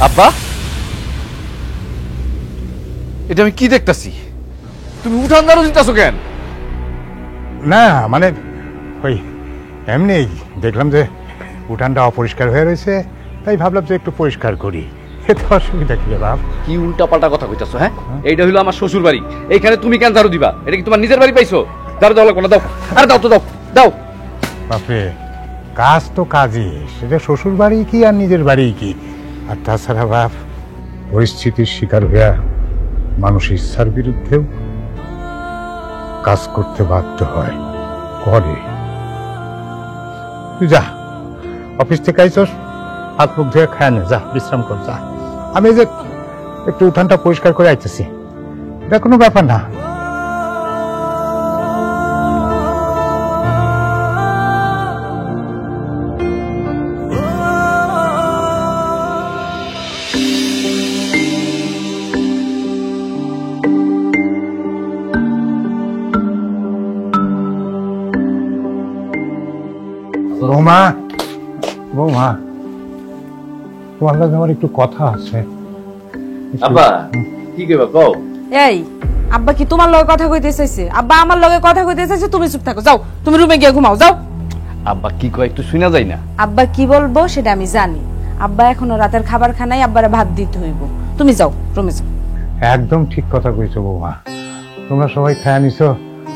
আব্বা, এটা আমি কি দেখতাছি? তুমি উঠান ঝাড়ু দিতেছো কেন? না মানে ওই এমনি দেখলাম যে উঠানটা অপরিষ্কার হয়ে রয়েছে, তাই ভাবলাম যে একটু পরিষ্কার করি, এতে অসুবিধা কি রে বাপ? কি উল্টা পাল্টা কথা কইতাছো? হ্যাঁ, এইটা হলো আমার শ্বশুর বাড়ি, এইখানে তুমি কেন ঝাড়ু দিবা? এটা কি তোমার নিজের বাড়ি পাইছো? ঝাড়ু দাও লাগবে না, দাও। আরে দাও তো, দাও দাও। বাপরে, কাজ তো কাজই, সেটা শ্বশুর বাড়ি কি আর নিজের বাড়ি কি। আর তাছাড়া বাপ, পরিস্থিতির শিকার হইয়া মানুষ ইচ্ছার বিরুদ্ধেও কাজ করতে বাধ্য হয়, করে। তুই যা, অফিস থেকে আইছস, হাত মুখ ধুয়ে খায় না, যা বিশ্রাম কর, যা। আমি এই যে একটু উঠানটা পরিষ্কার করে আইতেছি, এটা কোনো ব্যাপার না। বৌমা, বৌমা, তোমার কাছে আমার একটু কথা আছে। আব্বা, কি কইবা কও? এই আব্বা কি তোমার লগে কথা কইতে চাইছে? আব্বা আমার লগে কথা কইতে চাইছে, তুমি চুপ থাকো, যাও তুমি রুমে গিয়ে ঘুমাও, যাও। আব্বা কি কয় একটু শুনা যায় না? আব্বা কি বলবো সেটা আমি জানি। আব্বা এখনো রাতের খাবার খানাই, আব্বারে ভাত দিতে হইব। তুমি যাও, রুমে যাও। একদম ঠিক কথা কইছো বৌমা, তোমরা সবাই খায় নিছো,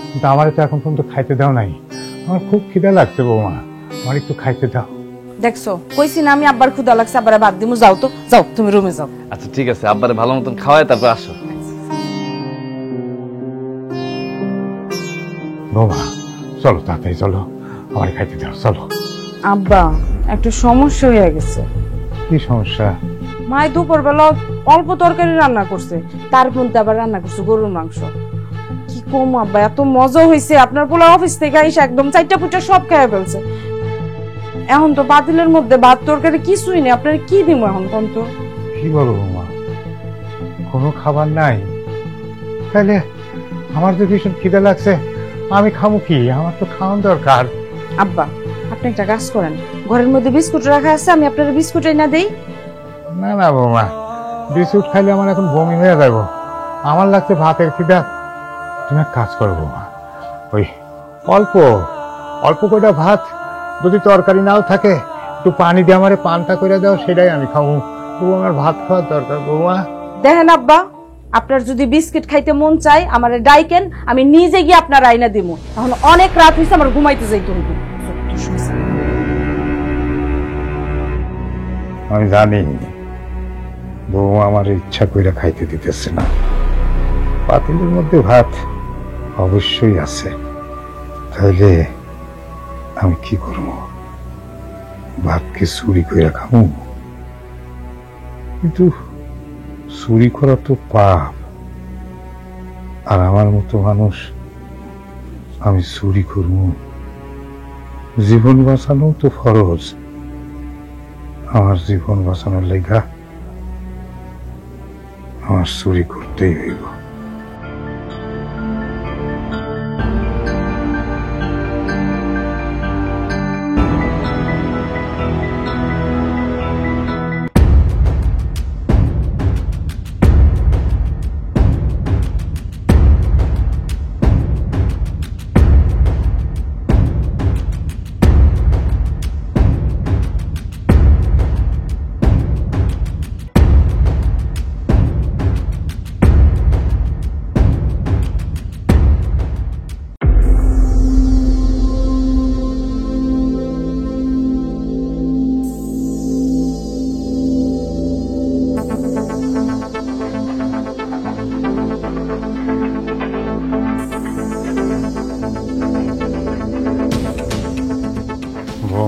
কিন্তু আমার তো এখন পর্যন্ত খাইতে দাও নাই। আমার খুব খিদা লাগছে বৌমা, আমার একটু খাইতে দাও। দেখছো, কইছি না আমি আব্বার ক্ষুধা লাগছে, আব্বারে ভাত দিমু। যাও তো, যাও তুমি রুমে যাও। আচ্ছা ঠিক আছে, আব্বারে ভালো মতন খাওয়ায় তারপর আসো। বৌমা চলো, তাড়াতাড়ি চলো, আমার খাইতে দাও, চলো। আব্বা একটা সমস্যা হয়ে গেছে। কি সমস্যা? মাই দুপুরবেলা অল্প তরকারি রান্না করছে, তার মধ্যে আবার রান্না করছে গরুর মাংস। কি কম আব্বা, এত মজা হয়েছে। আপনার পোলা অফিস থেকে এসে একদম চারটা পুটা সব খেয়ে ফেলছে। এখন তো পাতিলের মধ্যে ভাত তরকারি কিছুই নেই, আপনার কি দিব এখন কোন? তো কি বলো বৌমা, কোনো খাবার নাই? তাহলে আমার যে ভীষণ খিদে লাগছে, আমি খাবো কি? আমার তো খাওয়ান দরকার। আব্বা আপনি একটা কাজ করেন, ঘরের মধ্যে বিস্কুট রাখা আছে, আমি আপনার বিস্কুট এনে দেই। না না বৌমা, বিস্কুট খাইলে আমার এখন বমি হয়ে যাব, আমার লাগছে ভাতের খিদা। তুমি এক কাজ করো বৌমা, ওই অল্প অল্প করে ভাত, যদি তরকারি নাও থাকে একটু পানি দিয়ে আমারে পানটা করে দাও, সেটাই আমি খাবো। তবু আমার ভাত খাওয়ার দরকার বৌমা। দেখেন আব্বা, আপনার যদি বিস্কিট খাইতে মন চায় আমারে ডাইকেন, আমি নিজে গিয়ে আপনার আইনা দিমু। এখন অনেক রাত হয়েছে, আমার ঘুমাইতে যাইতে হইব। আমি জানি বৌমা আমার ইচ্ছা কইরা খাইতে দিতেছে না, পাতিলের মধ্যে ভাত অবশ্যই আছে, তাইলে আমি কি করব? ভাতকে চুরি কইরা খাবো? কিন্তু চুরি করা তো পাপ, আর আমার মতো মানুষ আমি চুরি করব? জীবন বাঁচানো তো ফরজ, আমার জীবন বাঁচানোর লেগা আমার চুরি করতেই হইব।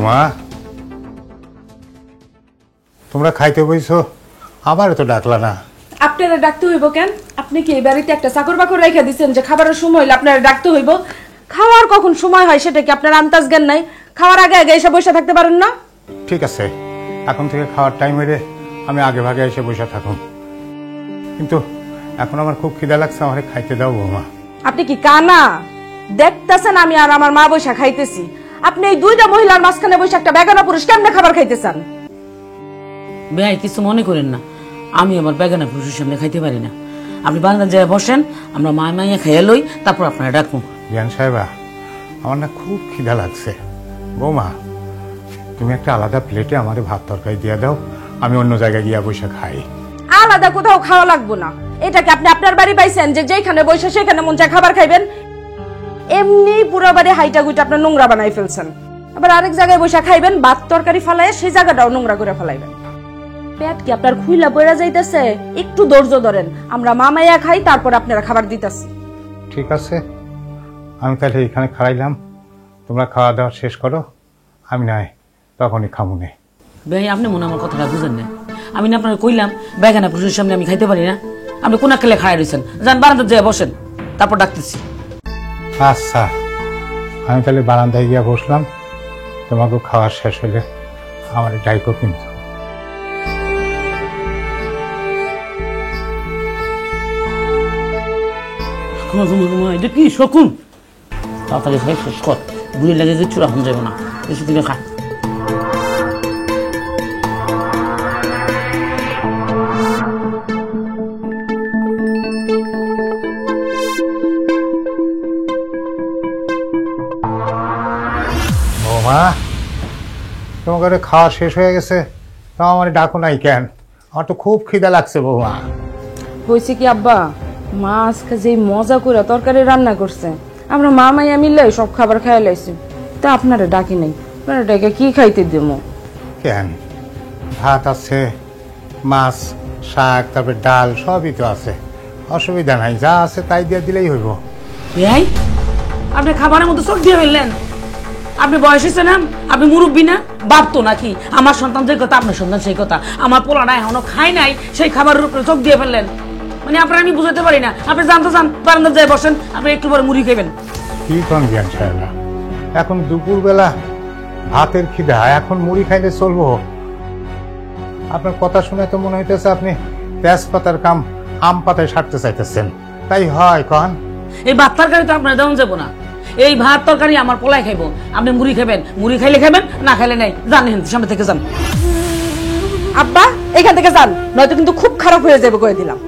বৌমা, তোমরা খাইতে বইছো, আবার তো ডাকলা না। আপনারা ডাকতে হইব কেন? আপনি কি এই বাড়িতে একটা চাকর বাকর রেখে দিচ্ছেন যে খাবারের সময় হইলে আপনারা ডাকতে হইব? খাওয়ার কখন সময় হয় সেটা কি আপনার আন্দাজ জ্ঞান নাই? খাওয়ার আগে আগে এসে বসে থাকতে পারেন না? ঠিক আছে, এখন থেকে খাওয়ার টাইম হইলে আমি আগে ভাগে এসে বসে থাকুন, কিন্তু এখন আমার খুব খিদা লাগছে, আমার খাইতে দাও বৌমা। আপনি কি কানা? দেখতেছেন আমি আর আমার মা বসে খাইতেছি, আপনি এই দুইটা মহিলার মাঝখানে বসে একটা বেগানা পুরুষ কেমনে খাবার খাইতেছেন? ভাই কিছু মনে করেন না, আমি আমার বেগানা পুরুষের সামনে খাইতে পারি না। আপনি বারান্দা যায় বসেন, আমরা মায় মাইয়া খেয়ে লই, তারপর আপনারা ডাকবো। জ্ঞান সাহেবা, আমার না খুব খিদা লাগছে। বৌমা, তুমি একটা আলাদা প্লেটে আমার ভাত তরকারি দিয়ে দাও, আমি অন্য জায়গায় গিয়া বসে খাই। আলাদা কোথাও খাওয়া লাগবো না। এটা কি আপনি আপনার বাড়ি পাইছেন যে যেখানে বসে সেখানে মন চায় খাবার খাইবেন? এমনি পুরো বাড়ি হাইটা গুইটা আপনার নোংরা বানাই ফেলছেন, আবার আরেক জায়গায় বসে খাইবেন, ভাত তরকারি ফালায় সেই জায়গাটাও নোংরা করে ফেলাইবেন। পেট কি আপনার খুইলা বইরা যাইতেছে? একটু ধৈর্য ধরেন, আমরা মামাইয়া খাই, তারপর আপনারা খাবার দিতেছি। ঠিক আছে, আমি তাহলে এখানে খাইলাম, তোমরা খাওয়া দাওয়া শেষ করো, আমি নাই তখনই খামু নে। ভাই আপনি মনে আমার কথাটা বুঝেন না, আমি না আপনার কইলাম বেগানা পুরুষের সামনে আমি খাইতে পারি না, আপনি কোন খেলে খাই রয়েছেন, যান বারান্দা যায় বসেন, তারপর ডাকতেছি। আচ্ছা, আমি তাহলে বারান্দায় গিয়া বসলাম, তোমাকে খাওয়া শেষ হলে আমার ডাইকো কিন্তু। এটা কি শকুন? তাড়াতাড়ি খাই শেষ কর, বুড়ি লেগে যে চূড়া হন যাবে না, বেশি দিকে খা। বৌমা, তোমার খাওয়া শেষ হয়ে গেছে, তাও আমার ডাকো নাই কেন? আমার তো খুব খিদা লাগছে বৌমা। হয়েছে কি আব্বা, মা আজকে যে মজা করে তরকারি রান্না করছে, আমরা মা মাইয়া মিলে সব খাবার খাই লাইছি, তা আপনারা ডাকি নাই, আপনারা ডাকে কি খাইতে দেবো? কেন, ভাত আছে, মাছ, শাক, তারপরে ডাল সবই তো আছে, অসুবিধা নাই, যা আছে তাই দিয়ে দিলেই হইব। ভাই আপনি খাবারের মধ্যে চোখ দিয়ে ফেললেন, আপনি বয়স হয়েছে না, আপনি মুরব্বী না, বাপ তো নাকি? আমার সন্তান যে কথা আপনার সন্তান সেই কথা, আমার পোলাটা এখনো খায় নাই, সেই খাবারের উপরে চোখ দিয়ে ফেললেন, মানে আপনার আমি বুঝাতে পারি না। আপনি জানতে চান বারান্দা যায় বসেন, আপনি একটু পরে মুড়ি খাবেন। কি কোন জ্ঞান সাহেব, এখন দুপুরবেলা ভাতের খিদা, এখন মুড়ি খাইলে চলবো? আপনার কথা শুনে তো মনে হইতেছে আপনি তেজপাতার কাম আম পাতায় সারতে চাইতেছেন, তাই হয় কন? এই ভাত তরকারি তো আপনার দেওয়া যাবো না, এই ভাত তরকারি আমার পোলাই খাইবো, আপনি মুড়ি খাবেন, মুড়ি খাইলে খাবেন, না খাইলে নাই, জানেন সামনে থেকে যান। আব্বা এখান থেকে যান, নয়তো কিন্তু খুব খারাপ হয়ে যাবে কয়ে দিলাম।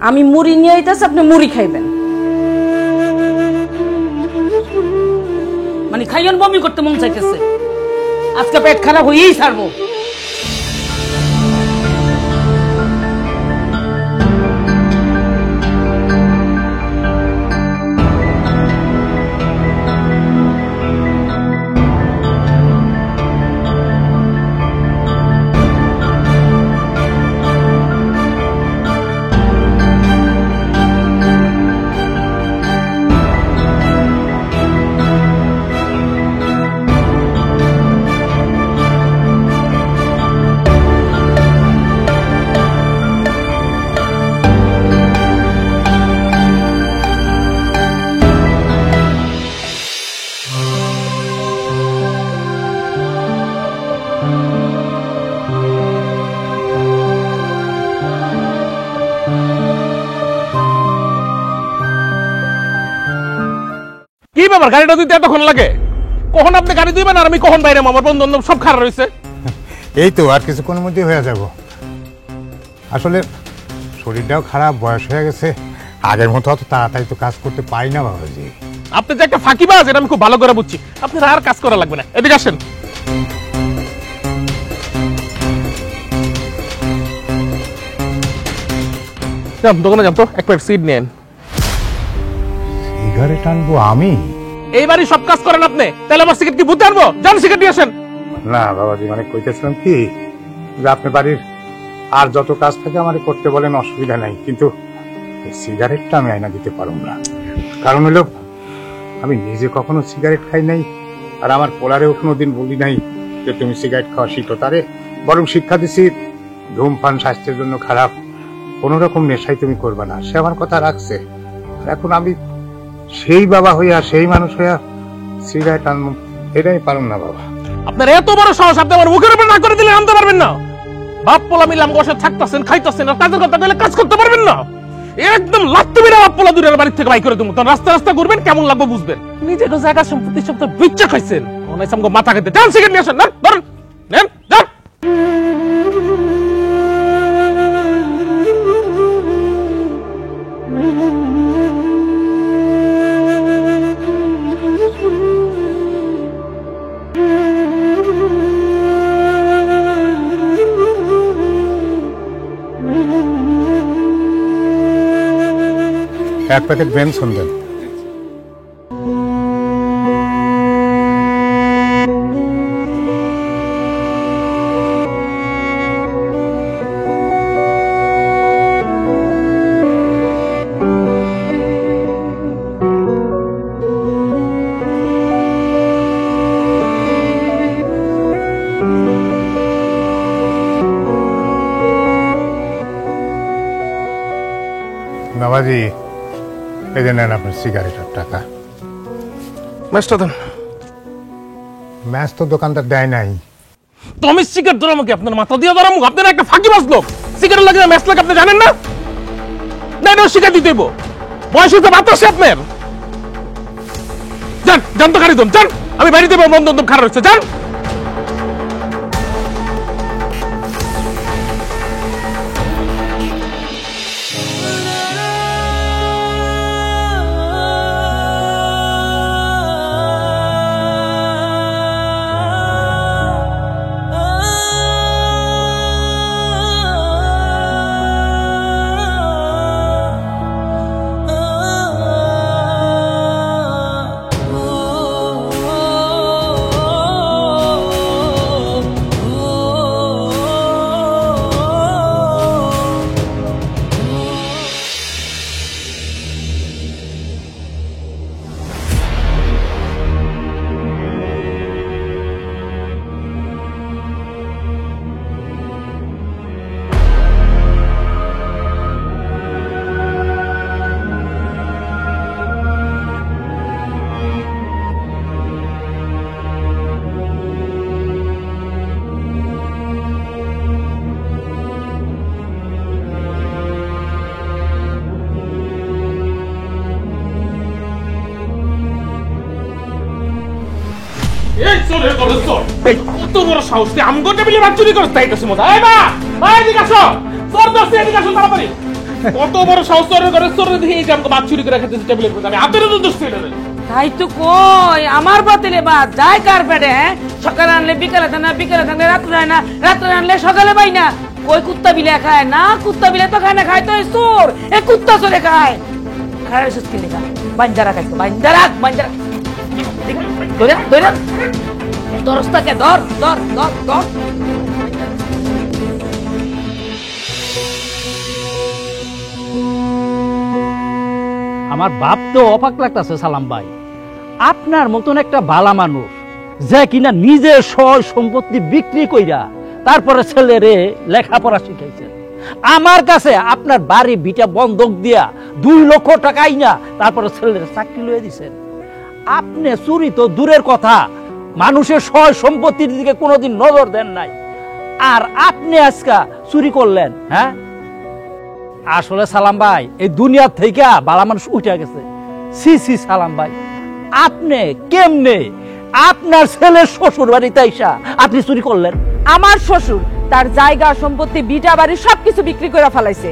আমি মুড়ি নিয়ে আইতাছি, আপনি মুড়ি খাইবেন। মানে খাইয়েন বমি করতে মন চাইতেছে, আজকে পেট খারাপ হয়েই ছাড়বো। কি ব্যাপার, গাড়িটা দিতে এতক্ষণ লাগে? কখন আপনি গাড়ি দিবেন আর আমি কখন বাইরে? আমার বন্ধু বান্ধব সব খারাপ রয়েছে। এই তো আর কিছুক্ষণের মধ্যে হয়ে যাব। আসলে শরীরটাও খারাপ, বয়স হয়ে গেছে, আগের মতো অত তাড়াতাড়ি তো কাজ করতে পারি না বাবাজি। আপনি যে একটা ফাঁকিবাজ এটা আমি খুব ভালো করে বুঝছি, আপনার আর কাজ করা লাগবে না, এদিকে আসেন। দোকানে যান তো, এক প্যাকেট সিড নেন। সিগারেট আনবো আমি? এই বাড়ি সব কাজ করেন আপনি, তাহলে আমার সিগারেট কি বুঝতে আনবো? যান সিগারেট নিয়ে আসেন। না বাবাজি, মানে কইতেছিলাম কি যে আপনি বাড়ির আর যত কাজ থাকে আমারে করতে বলেন, অসুবিধা নাই, কিন্তু এই সিগারেটটা আমি আয়না দিতে পারব না। কারণ হলো আমি নিজে কখনো সিগারেট খাই নাই, আর আমার পোলারেও কোনোদিন বলি নাই যে তুমি সিগারেট খাওয়া শিখো, তারে বরং শিক্ষা দিছি ধূমপান স্বাস্থ্যের জন্য খারাপ, কোন রকম নেশাই তুমি করবে না। সে আমার কথা রাখছে। আর এখন আমি সেই বাবা হইয়া সেই মানুষ হইয়া সিগারেট আনবো এটাই পারুম না বাবা। আপনার এত বড় সাহস, আপনি আমার মুখের উপর না করে দিলে আনতে পারবেন না? বাপ পোলা মিলে আমাকে বসে থাকতেছেন, খাইতেছেন, আর কাজের কথা দিলে কাজ করতে পারবেন না? একদম লাত্তি মেরে বাপ পোলা দূরের বাড়ি থেকে বাই করে দেবো। তখন রাস্তা রাস্তা ঘুরবেন, কেমন লাগবে বুঝবেন। নিজের জায়গা সম্পত্তি সব তো বিচ্ছা খাইছেন, অনেক আমাকে মাথা খেতে যান। সিগারেট নিয়ে আসেন, না ধরেন, নেন, যান। এক প্যাকেট বেনসন দেন। বাবাজি, এই যে নেন আপনার সিগারেটের টাকা। ম্যাচটা দেন। ম্যাচ তো দোকানদার দেয় নাই। তো আমি সিগারেট ধরামো কি আপনার মাথা দিয়ে ধরামো? আপনার একটা ফাঁকি বাজ লোক। সিগারেট লাগে ম্যাচ লাগে আপনি জানেন না? না এটা সিগারেট দিতে হইব। বয়স হতে বাতাসে আপনার। যান, যান তো গাড়ি দম, যান। আমি বাড়িতে বন্ধ খারাপ হচ্ছে, যান। এই চোরের ঘরে চোর। এই কত বড় সাহস, তুই আমগো টেবিলে ভাত চুরি করছিস? তাই তো মজা। এই মা, এদিকে আসো। চোর ধরছি, এদিকে আসো তাড়াতাড়ি। কত বড় সাহস চোরের ঘরে চোর, দেখি এই যে আমাকে ভাত চুরি করে খেতেছে টেবিলের মধ্যে। আমি হাতের তো দোষ ছিল না। তাই তো কই আমার বাতিলে বাদ যায় কার পেটে? সকালে আনলে বিকালে থাকে না, বিকালে থাকলে রাত্রে হয় না, রাত্রে আনলে সকালে পাই না। ওই কুত্তা বিলে খায় না, কুত্তা বিলে তো খায় না, খায় তো চোর। এই কুত্তা চোরে খায়। খায় সুস্থ লেখা বাঞ্জারা খাইতো, বাঞ্জারা বাঞ্জারা ধরে ধরে দরস্তাকে ধর ধর ধর ধর। আমার বাপ তো অবাক লাগতেছে সালাম ভাই, আপনার মতন একটা ভালা মানুষ যে কিনা নিজে সয় সম্পত্তি বিক্রি কইরা তারপরে ছেলেরে লেখাপড়া শিখাইছেন। আমার কাছে আপনার বাড়ি ভিটা বন্ধক দিয়া 2 লক্ষ টাকা আইনা তারপরে ছেলের চাকরি লইয়া দিছেন। আপনি চুরি তো দূরের কথা, মানুষের সয় সম্পত্তির দিকে কোনোদিন নজর দেন নাই, আর আপনি আজকে চুরি করলেন। হ্যাঁ, আসলে সালাম ভাই এই দুনিয়া থেকে বালা মানুষ উঠে গেছে। সি সি সালাম ভাই, আপনি কেমনে আপনার ছেলের শ্বশুর বাড়িতে আইসা আপনি চুরি করলেন? আমার শ্বশুর তার জায়গা সম্পত্তি বিটা বাড়ি সবকিছু বিক্রি করে ফেলাইছে।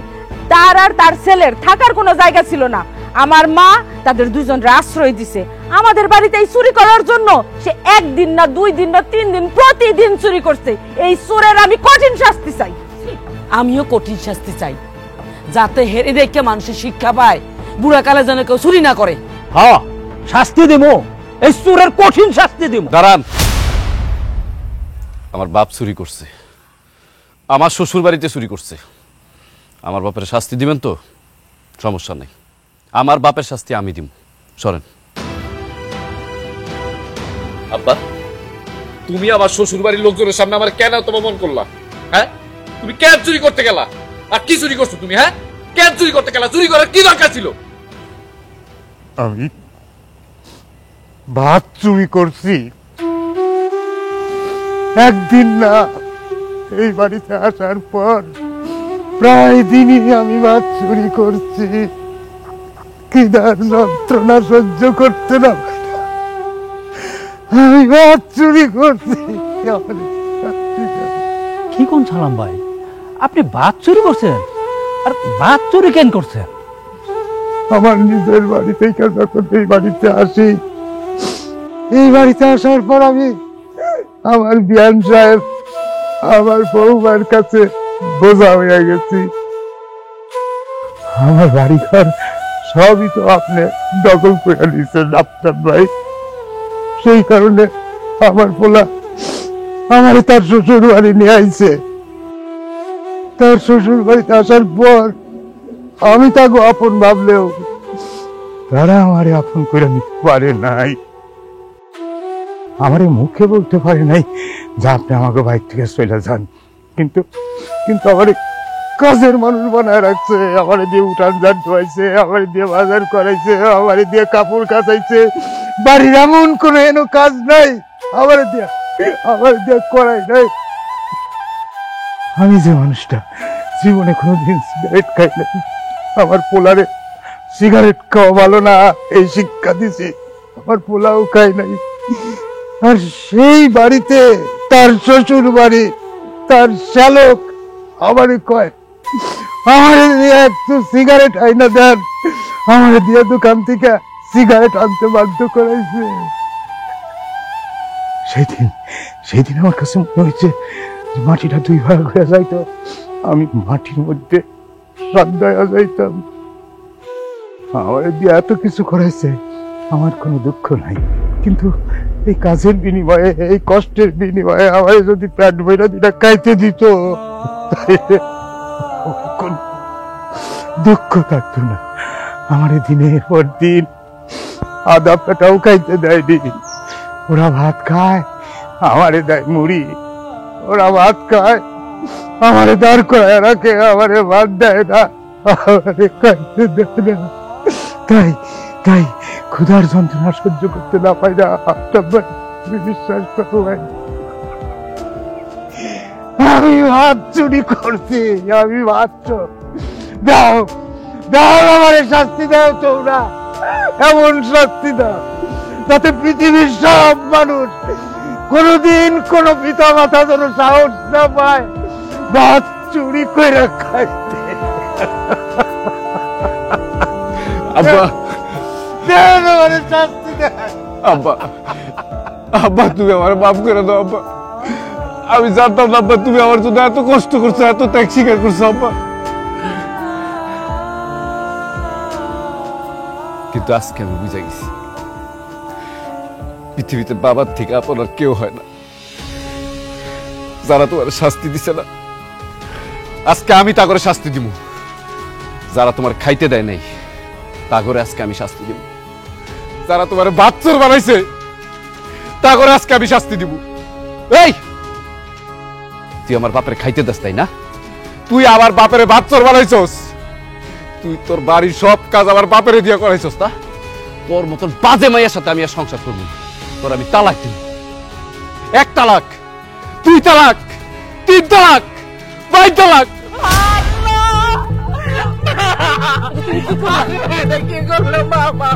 তার আর তার ছেলের থাকার কোনো জায়গা ছিল না। আমার মা তাদের দুইজনের আশ্রয় দিছে। আমাদের বাড়িতে এই চুরি করার জন্য সে 1 দিন না 2 দিন না 3 দিন প্রতিদিন চুরি করছে। এই চোরের আমি কঠিন শাস্তি চাই। আমিও কঠিন শাস্তি চাই, যাতে হেরে দেখে মানুষের শিক্ষা পায়, বুড়া কালে যেন কেউ চুরি না করে। হ্যাঁ, শাস্তি দিমু, এই চোরের কঠিন শাস্তি দিমু। দাঁড়ান, আমার বাপ চুরি করছে, আমার শ্বশুর বাড়িতে চুরি করছে। আমার বাপের শাস্তি দিবেন তো? সমস্যা নেই, আমার বাপের শাস্তি আমি দিব। সরেন। আব্বা, তুমি আমার শ্বশুর বাড়ির লোকজনের সামনে আমার কেন অপমান করলা? হ্যাঁ, তুমি কেন চুরি করতে গেলা? আর কি চুরি করছো তুমি? হ্যাঁ, কেন চুরি করতে গেলা? চুরি করার কি দরকার ছিল? আমি ভাত চুরি করছি, একদিন না, এই বাড়িতে আসার পর প্রায় দিনই আমি ভাত চুরি করছি। খিদার যন্ত্রণা সহ্য করতে না আমি ভাত চুরি করছি। কি কোন সালাম ভাই, আপনি ভাত চুরি করছেন? আর ভাত চুরি কেন করছেন? আমার নিজের বাড়ি থেকে যখন এই বাড়িতে আসি, এই বাড়িতে আসার পর আমি আমার বিয়ান সাহেব, আমার বৌমার কাছে বোঝা হয়ে গেছি। আমার বাড়িঘর সবই তো আপনি দখল করে নিয়েছেন আপনার ভাই। সেই কারণে আমার পোলা আমার তার শ্বশুর বাড়ি নিয়ে আইছে। তার শ্বশুর বাড়িতে আসার পর আমি তাকে আপন ভাবলেও তারা আমারে আপন করে নিতে পারে নাই, আমারে মুখে বলতে পারে নাই যে আপনি আমাকে বাইক থেকে চলে যান। কিন্তু কিন্তু আমার কাজের মানুষ বানায় রাখছে, আমার দিয়ে উঠান জান ধোয়াইছে, আমার দিয়ে বাজার করাইছে, আমার দিয়ে কাপড় কাচাইছে। বাড়ির এমন কোনো এনো কাজ নাই আমার দিয়ে করাই নাই। আমি যে মানুষটা জীবনে কোনোদিন সিগারেট খাই নাই, আমার পোলারে সিগারেট খাওয়া ভালো না এই শিক্ষা দিছে, আমার পোলাও খাই নাই। আর সেই বাড়িতে তার শ্বশুর বাড়ি, তার শ্যালক আমারে কয়, আমার দিয়ে একটু সিগারেট আইনা দেন, আমার দিয়ে দোকান থেকে সিগারেট আনতে বাধ্য করাইছে। সেদিন আমার কাছে মনে হয়েছে মাটিটা দুই ভাগ হয়ে যাইতো, আমি মাটির মধ্যে শ্রদ্ধায় যাইতাম। আমার দিয়ে এত কিছু করাইছে, আমার কোনো দুঃখ নাই। কিন্তু এই কাজের বিনিময়ে, এই কষ্টের বিনিময়ে আমার যদি পেট বইরা দিটা খাইতে দিত, কোনো দুঃখ থাকতো না। আমার দিনের পর দিন আদা পেটাও খাইতে দেয়নি। ওরা ভাত খায়, আমারে দেয় মুড়ি। ওরা ভাত খায়, আমারে দাঁড় করায় রাখে, আমারে ভাত দেয় না, আমারে খাইতে দেয় না। তাই ক্ষুধার যন্ত্রণা সহ্য করতে না পাই না আপনার বিশ্বাস করো ভাই, আমি ভাত চুরি করছি। আমি ভাত দাও দাও, আমারে শাস্তি দাও তোমরা, এমন শাস্তি দাও যাতে পৃথিবীর সব মানুষ কোনদিন কোন পিতা মাতা যেন সাহস না পায় ভাত চুরি করে খাইতে। আব্বা, আমারে শাস্তি দেয়। আব্বা, আব্বা তুমি আমার মাফ করে দাও আব্বা। আমি জানতাম না আব্বা তুমি আমার জন্য এত কষ্ট করছো, এত ত্যাগ স্বীকার করছো আব্বা। কিন্তু আজকে আমি বুঝে গেছি পৃথিবীতে বাবার থেকে আপনার কেউ হয় না। যারা তোমার শাস্তি দিছে না, আজকে আমি তা করে শাস্তি দিব। যারা তোমার খাইতে দেয় নাই, তা করে আজকে আমি শাস্তি দিব। যারা তোমার বাচ্চর বানাইছে, তা করে আজকে আমি শাস্তি দিব। এই তুই আমার বাপের খাইতে দাস, তাই না? তুই আমার বাপের বাচ্চর বানাইছস। তুই তোর বাড়ির সব কাজ আমার বাপের দিয়া করাইছস না? তোর মতন বাজে মাইয়ার সাথে আমি আর সংসার করব না। তোর আমি তালাক দিব। 1 তালাক, 2 তালাক, 3 তালাক, 5 তালাক। কি করলো বাবা?